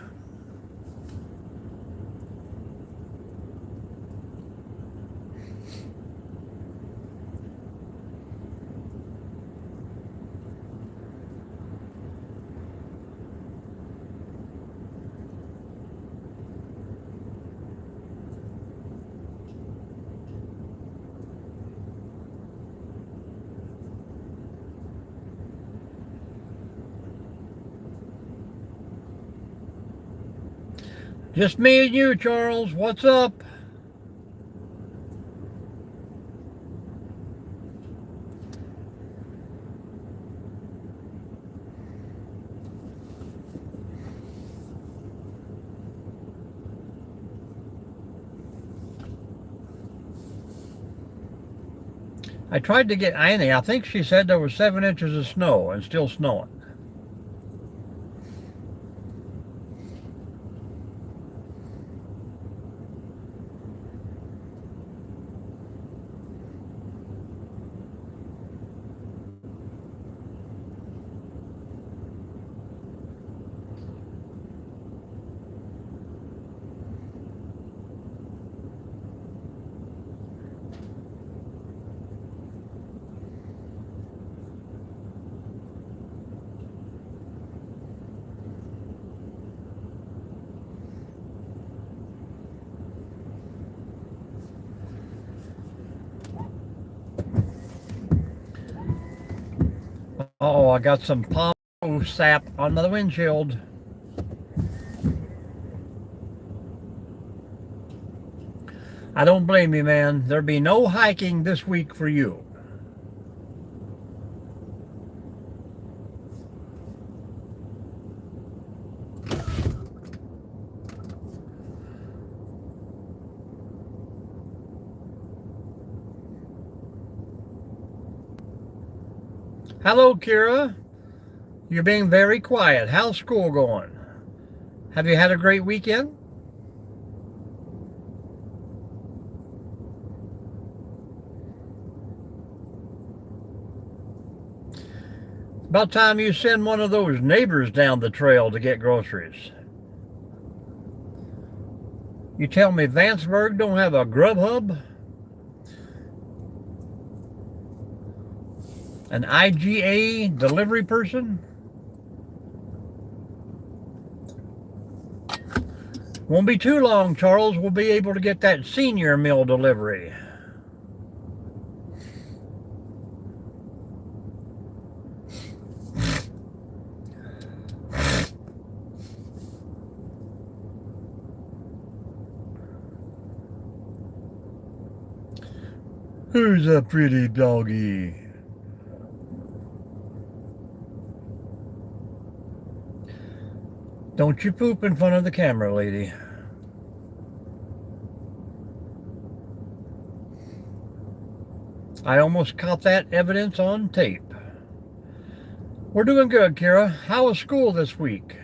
Just me and you, Charles. What's up? I tried to get Annie. I think she said there was 7 inches of snow and still snowing. Oh, I got some palm sap on the windshield. I don't blame you, man. There'll be no hiking this week for you. Hello, Kira. You're being very quiet. How's school going? Have you had a great weekend? About time you send one of those neighbors down the trail to get groceries. You tell me Vanceburg don't have a Grubhub? An IGA delivery person? Won't be too long, Charles. We'll be able to get that senior meal delivery. Who's a pretty doggy? Don't you poop in front of the camera, lady. I almost caught that evidence on tape. We're doing good, Kira. How was school this week?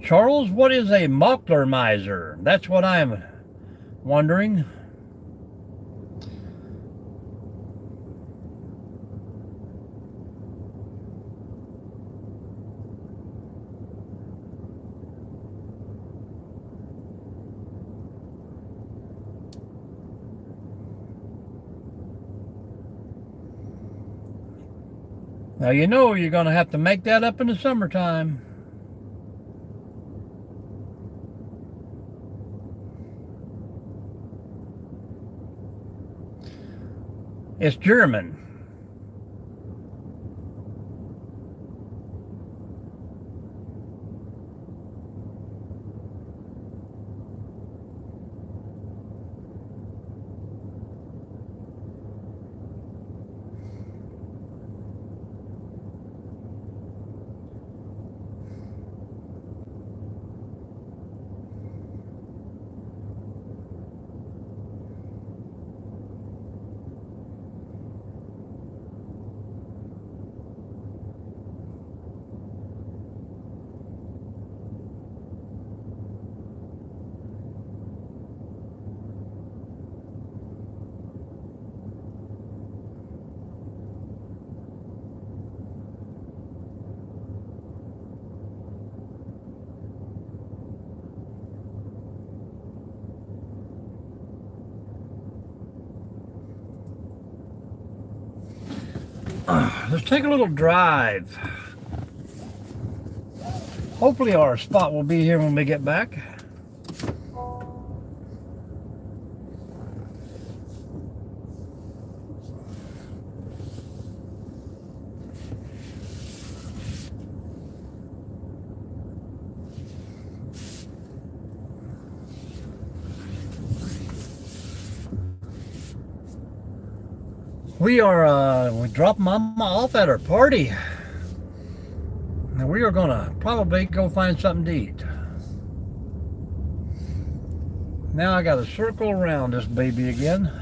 Charles, what is a Mockler miser? That's what I'm wondering. Now you know you're going to have to make that up in the summertime. It's German. Let's take a little drive. Hopefully our spot will be here when we get back. We dropped Mama off at her party. Now we are gonna probably go find something to eat. Now I gotta circle around this baby again.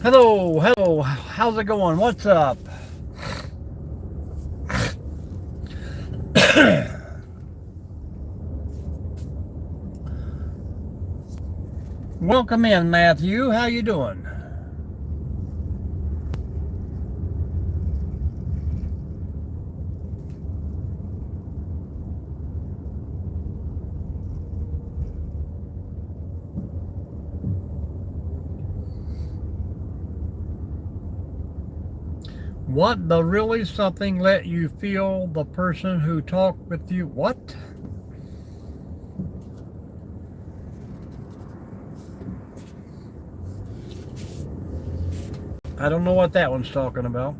Hello, hello, how's it going? What's up? Welcome in, Matthew. How you doing? What the really something let you feel the person who talked with you? What? I don't know what that one's talking about.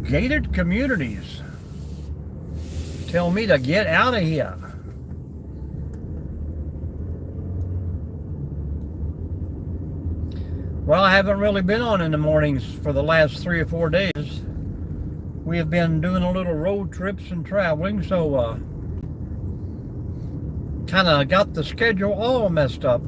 Gated communities tell me to get out of here. Well, I haven't really been on in the mornings for the last 3 or 4 days. We have been doing a little road trips and traveling, so kind of got the schedule all messed up.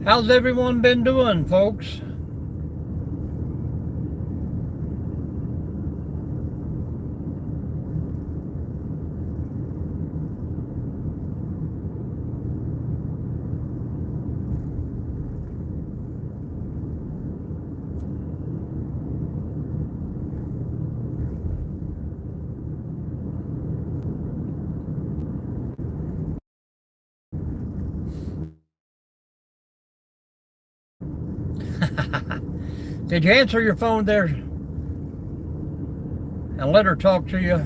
How's everyone been doing, folks? Did you answer your phone there and let her talk to you?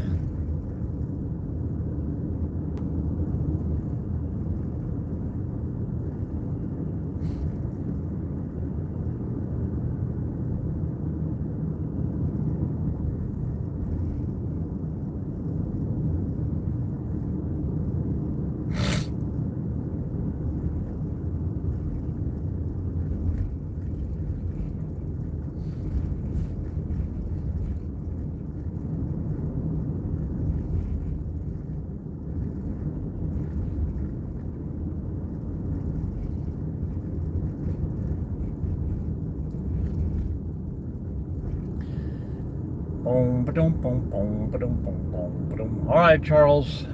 All right, Charles.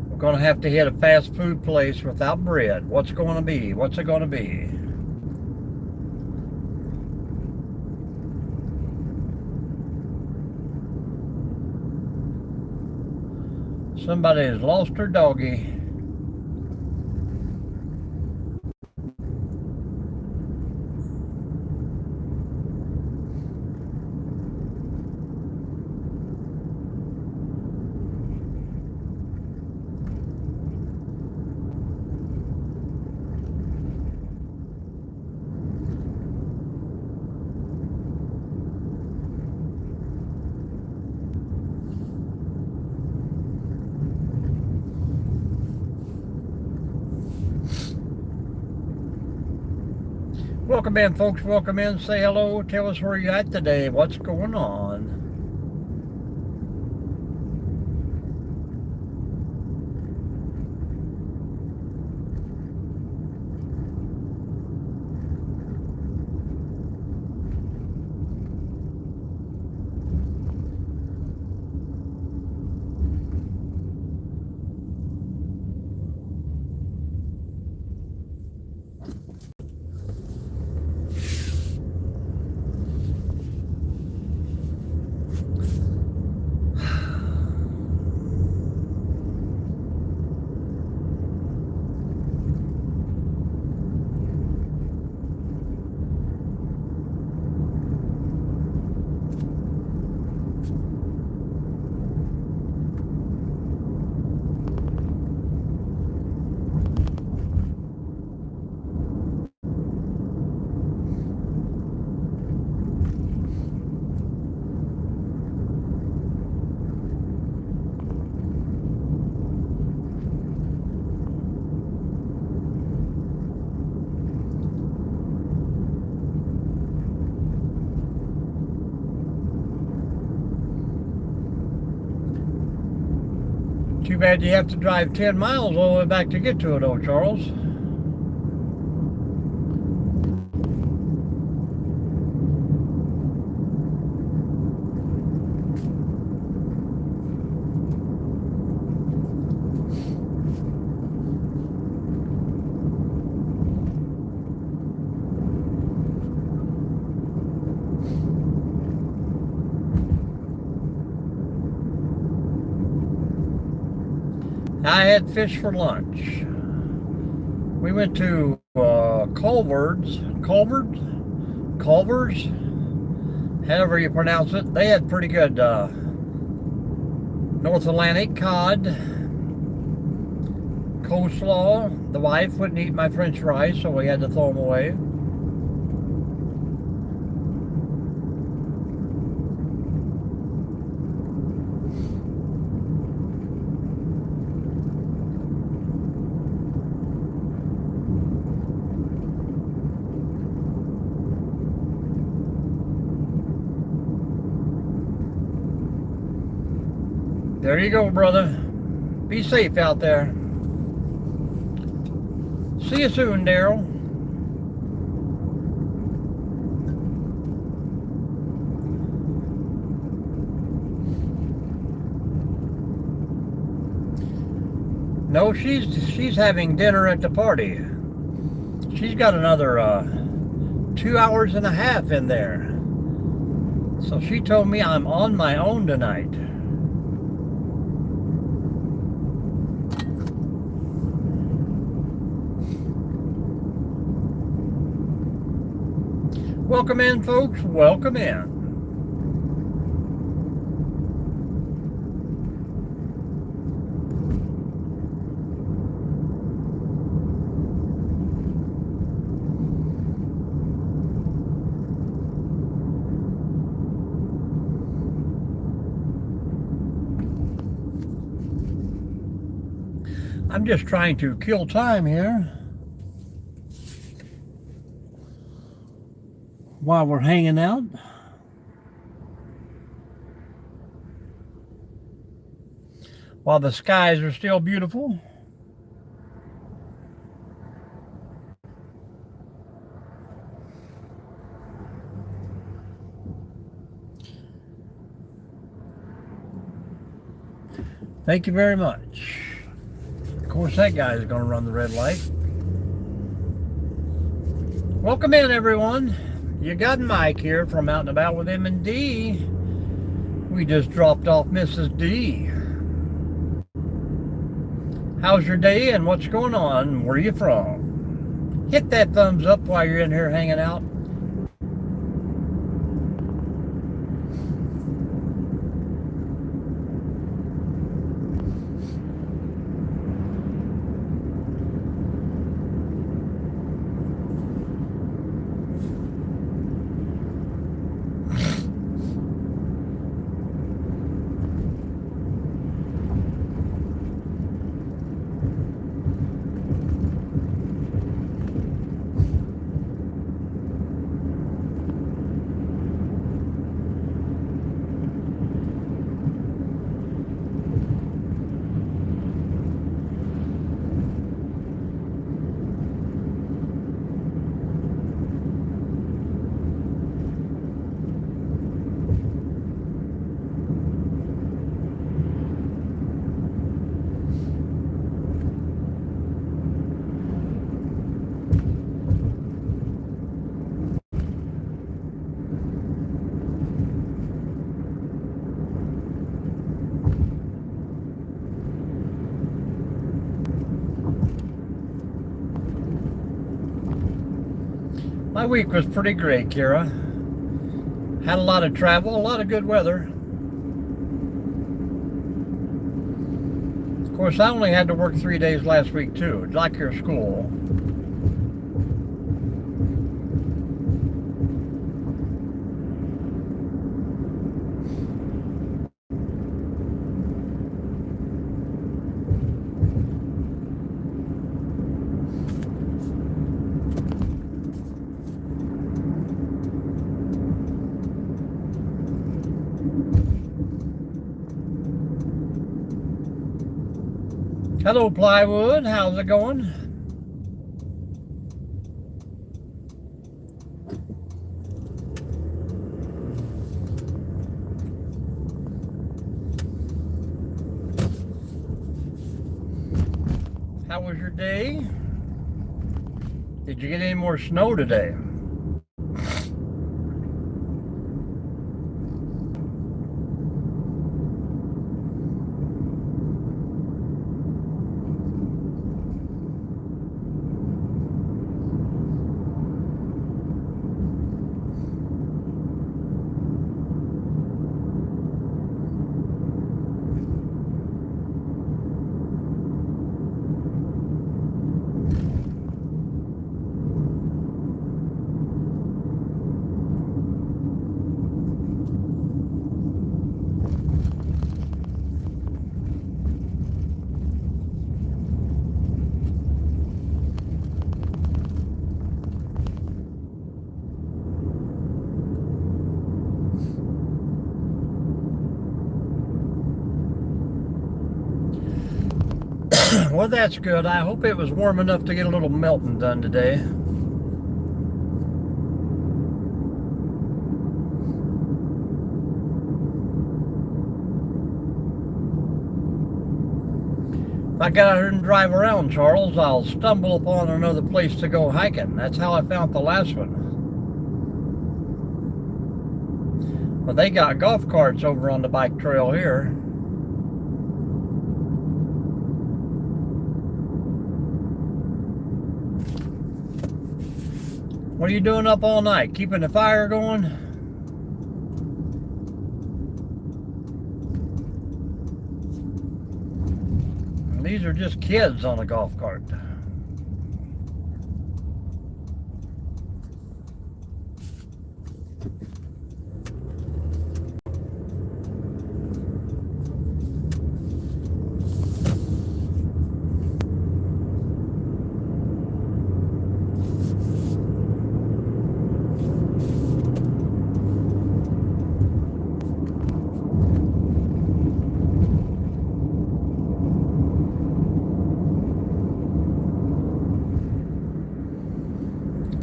We're going to have to hit a fast food place without bread. What's it going to be? What's it going to be? Somebody has lost her doggy. Welcome in, folks. Welcome in. Say hello. Tell us where you're at today. What's going on? Too bad you have to drive 10 miles all the way back to get to it, old Charles. I had fish for lunch. We went to Culver's, however you pronounce it. They had pretty good North Atlantic cod, coleslaw. The wife wouldn't eat my French fries, so we had to throw them away. There you go, brother. Be safe out there. See you soon, Daryl. No, she's having dinner at the party. She's got another 2 hours and a half in there. So she told me I'm on my own tonight. Welcome in, folks. Welcome in. I'm just trying to kill time here while we're hanging out. While the skies are still beautiful. Thank you very much. Of course, that guy is going to run the red light. Welcome in, everyone. You got Mike here from Out and About with M&D. We just dropped off Mrs. D. How's your day and what's going on? Where are you from? Hit that thumbs up while you're in here hanging out. My week was pretty great, Kira. Had a lot of travel, a lot of good weather. Of course, I only had to work 3 days last week too, like your school. Hello, Plywood. How's it going? How was your day? Did you get any more snow today? Well, that's good. I hope it was warm enough to get a little melting done today. If I get out here and drive around, Charles, I'll stumble upon another place to go hiking. That's how I found the last one. Well, they got golf carts over on the bike trail here. What are you doing up all night? Keeping the fire going? These are just kids on a golf cart.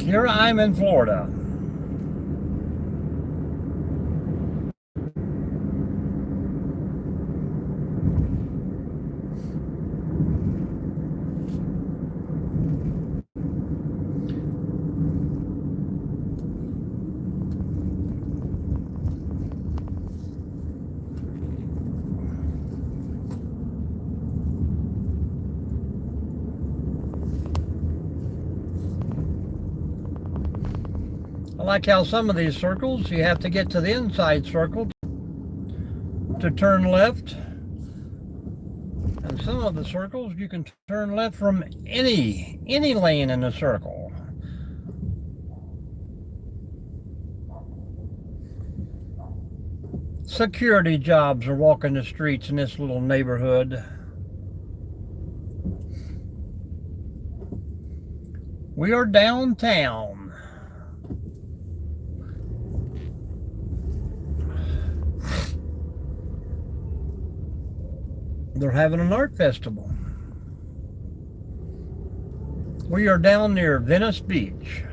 Here I'm in Florida. I like how some of these circles, you have to get to the inside circle to turn left. And some of the circles, you can turn left from any lane in the circle. Security jobs are walking the streets in this little neighborhood. We are downtown. They're having an art festival. We are down near Venice Beach.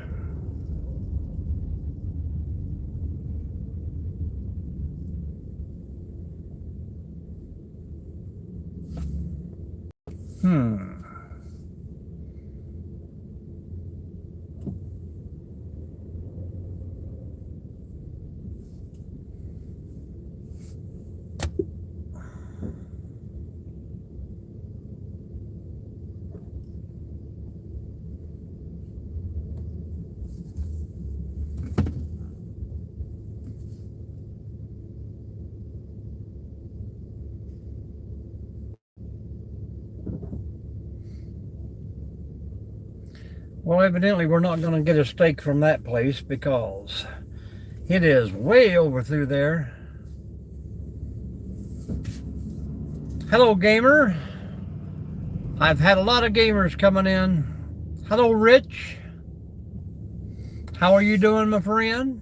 Well, evidently we're not going to get a steak from that place because it is way over through there. Hello, gamer. I've had a lot of gamers coming in. Hello, Rich. How are you doing, my friend?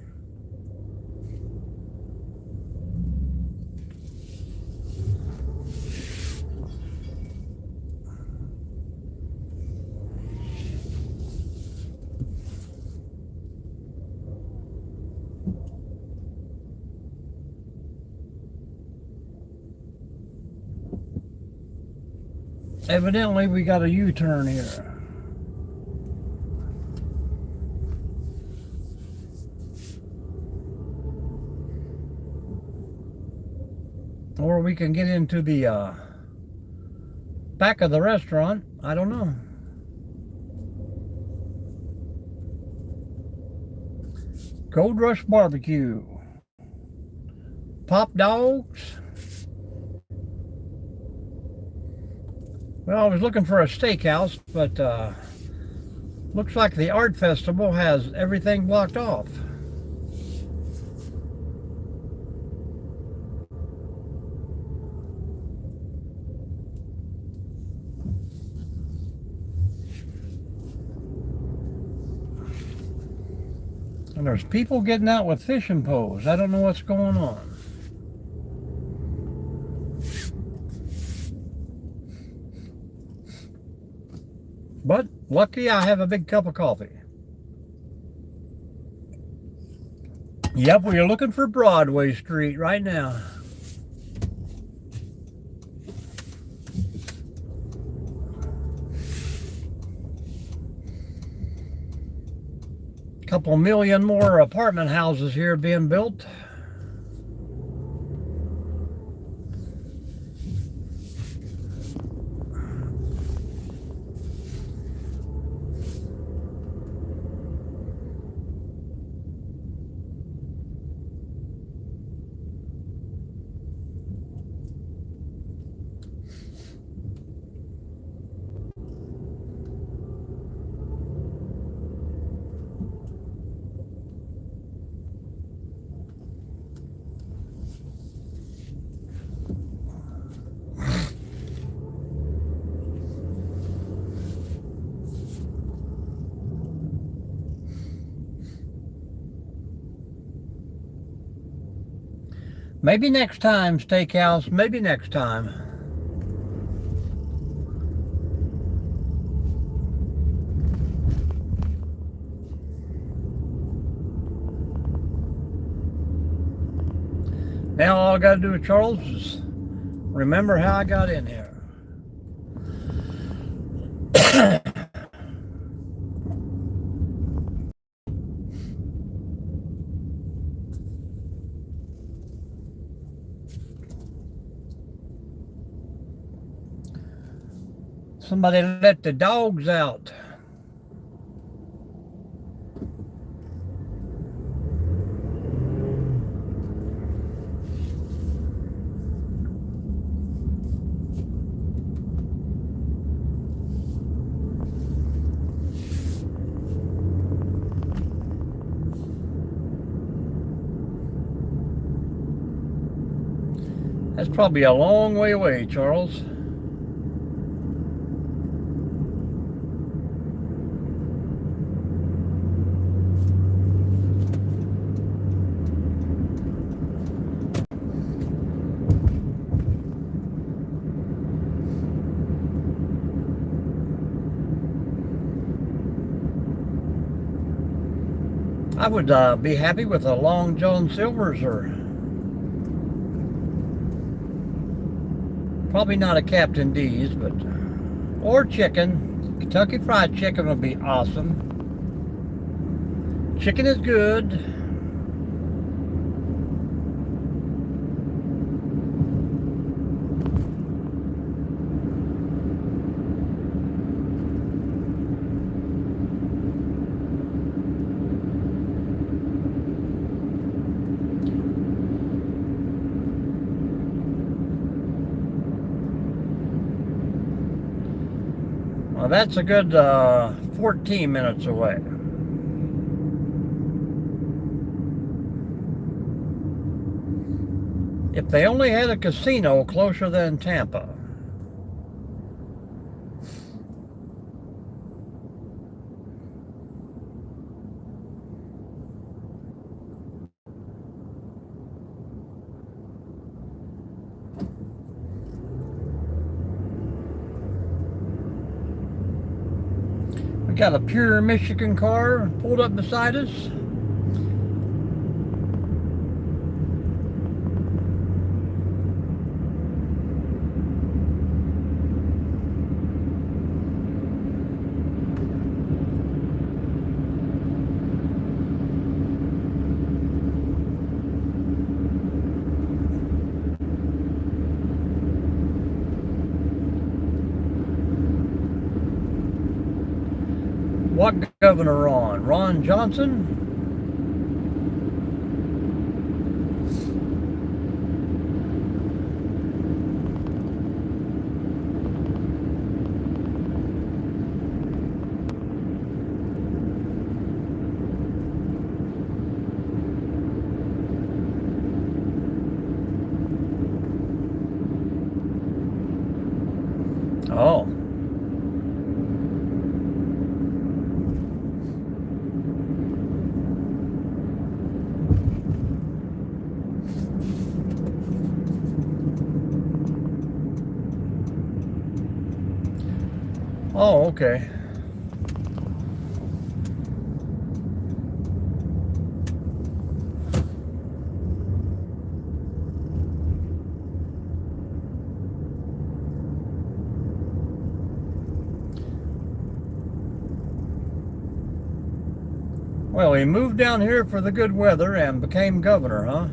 Evidently, we got a U-turn here. Or we can get into the back of the restaurant. I don't know. Gold Rush Barbecue. Pop dogs. Well, I was looking for a steakhouse, but looks like the art festival has everything blocked off. And there's people getting out with fishing poles. I don't know what's going on. But lucky I have a big cup of coffee. Yep, we're looking for Broadway Street right now. Couple million more apartment houses here being built. Maybe next time, steakhouse, maybe next time. Now all I gotta do, Charles, is remember how I got in here. Somebody let the dogs out. That's probably a long way away, Charles. I would be happy with a Long John Silver's, or probably not a Captain D's, but or chicken. Kentucky Fried Chicken would be awesome. Chicken is good. Well, that's a good 14 minutes away. If they only had a casino closer than Tampa. We got a pure Michigan car pulled up beside us. What governor Ron? Ron Johnson? Oh. Oh, okay. Well, he moved down here for the good weather and became governor, huh?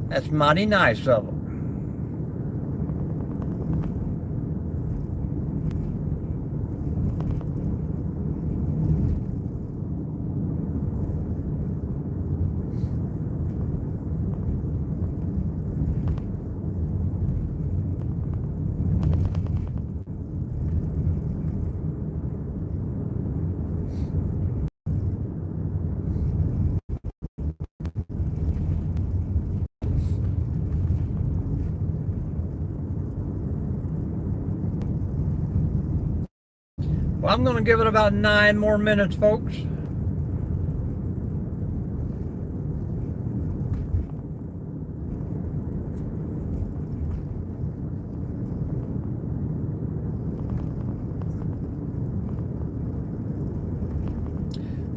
That's mighty nice of him. Well, I'm going to give it about 9 more minutes, folks.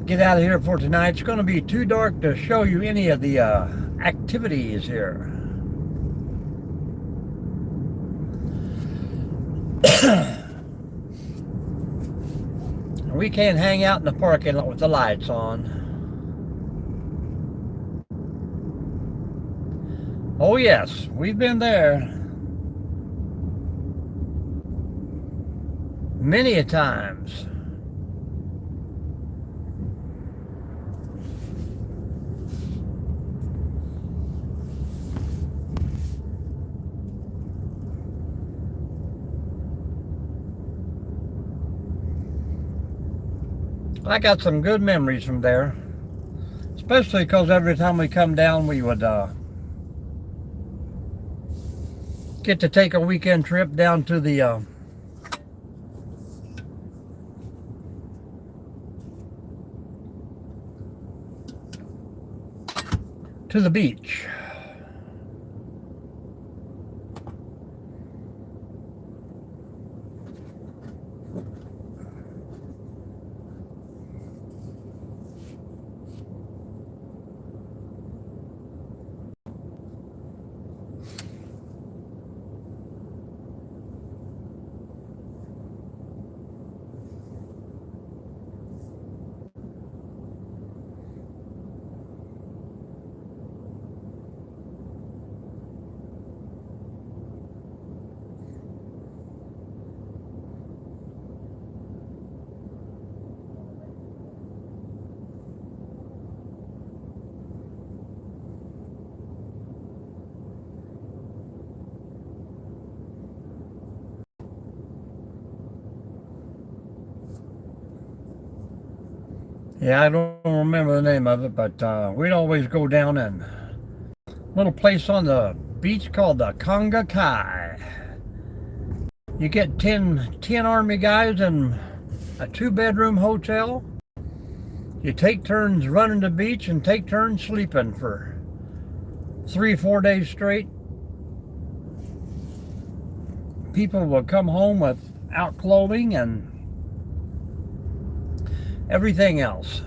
Get out of here for tonight. It's going to be too dark to show you any of the activities here. We can't hang out in the parking lot with the lights on. Oh yes, we've been there many a times. I got some good memories from there, especially because every time we come down we would get to take a weekend trip down to the beach. Yeah, I don't remember the name of it, but we'd always go down in a little place on the beach called the Conga Kai. You get 10 Army guys in a 2-bedroom hotel. You take turns running the beach and take turns sleeping for 3 or 4 days straight. People will come home without clothing and everything else.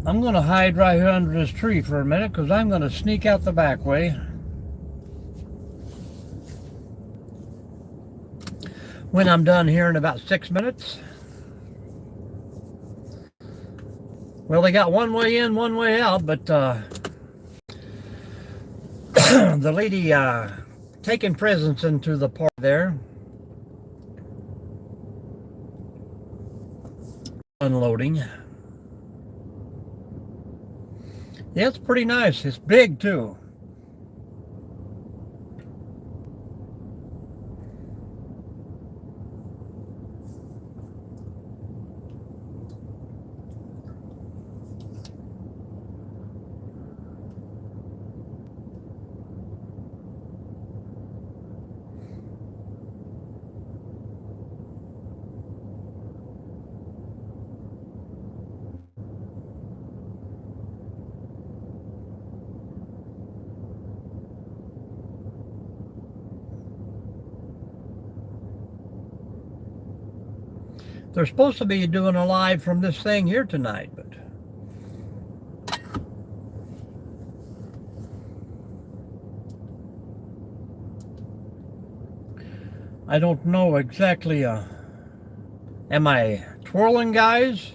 I'm going to hide right here under this tree for a minute because I'm going to sneak out the back way. When I'm done here in about 6 minutes. Well, they got one way in, one way out, but the lady taking presents into the park there, unloading. Yeah, it's pretty nice. It's big too. They're supposed to be doing a live from this thing here tonight, but I don't know exactly. Am I twirling, guys?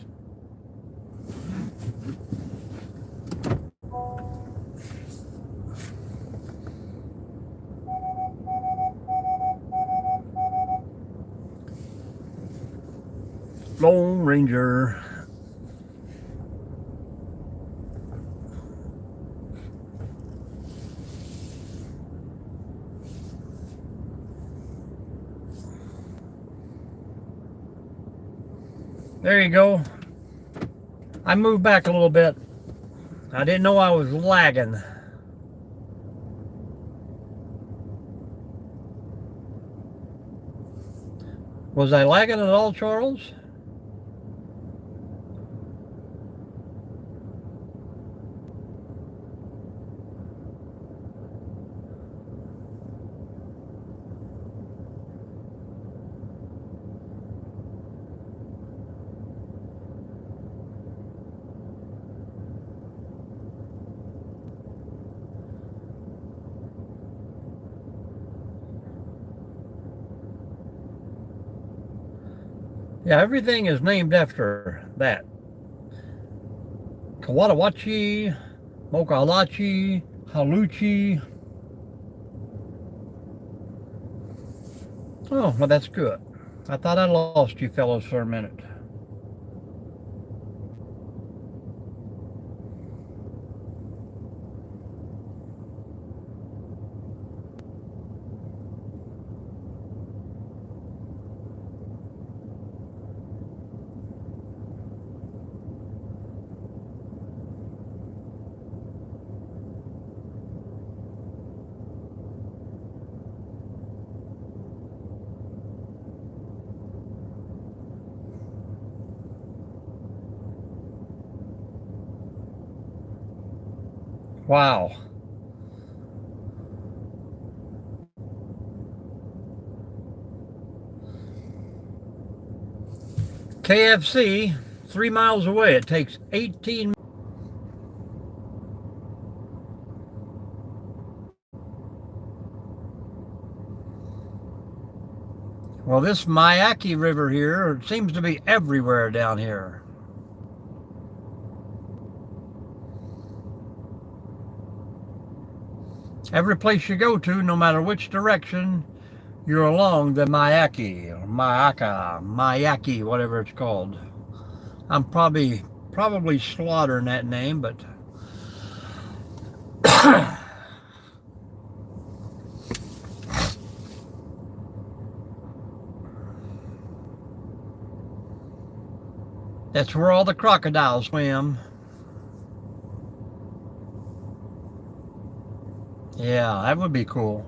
Lone Ranger. There you go. I moved back a little bit. I didn't know I was lagging. Was I lagging at all, Charles? Yeah, everything is named after that. Kawatawachi, Mokalachi, Haluchi. Oh, well, that's good. I thought I lost you fellows for a minute. Wow. KFC, 3 miles away. It takes 18 minutes. Well, this Miyake River here seems to be everywhere down here. Every place you go to, no matter which direction, you're along the Miyake, or Miyake, whatever it's called. I'm probably slaughtering that name, but That's where all the crocodiles swim. Yeah, that would be cool.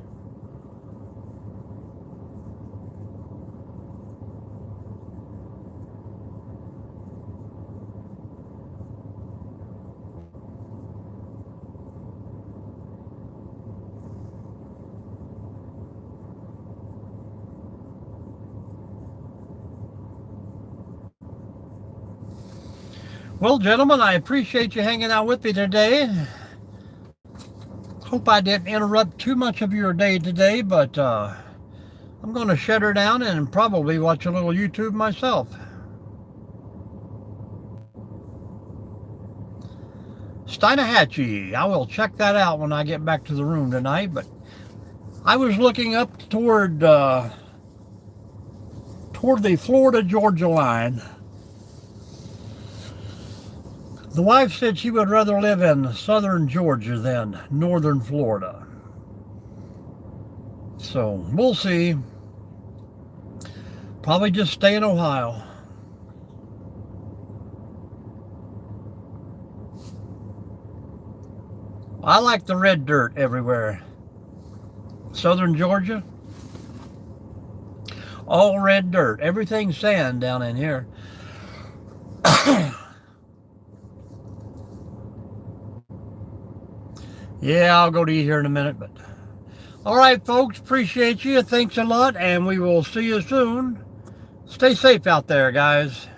Well, gentlemen, I appreciate you hanging out with me today. Hope I didn't interrupt too much of your day today, but I'm going to shut her down and probably watch a little YouTube myself. Steinhatchee. I will check that out when I get back to the room tonight, but I was looking up toward the Florida-Georgia line. The wife said she would rather live in southern Georgia than northern Florida. So we'll see. Probably just stay in Ohio. I like the red dirt everywhere. Southern Georgia, all red dirt. Everything's sand down in here. Yeah, I'll go to eat here in a minute, but all right, folks, appreciate you. Thanks a lot, and we will see you soon. Stay safe out there, guys.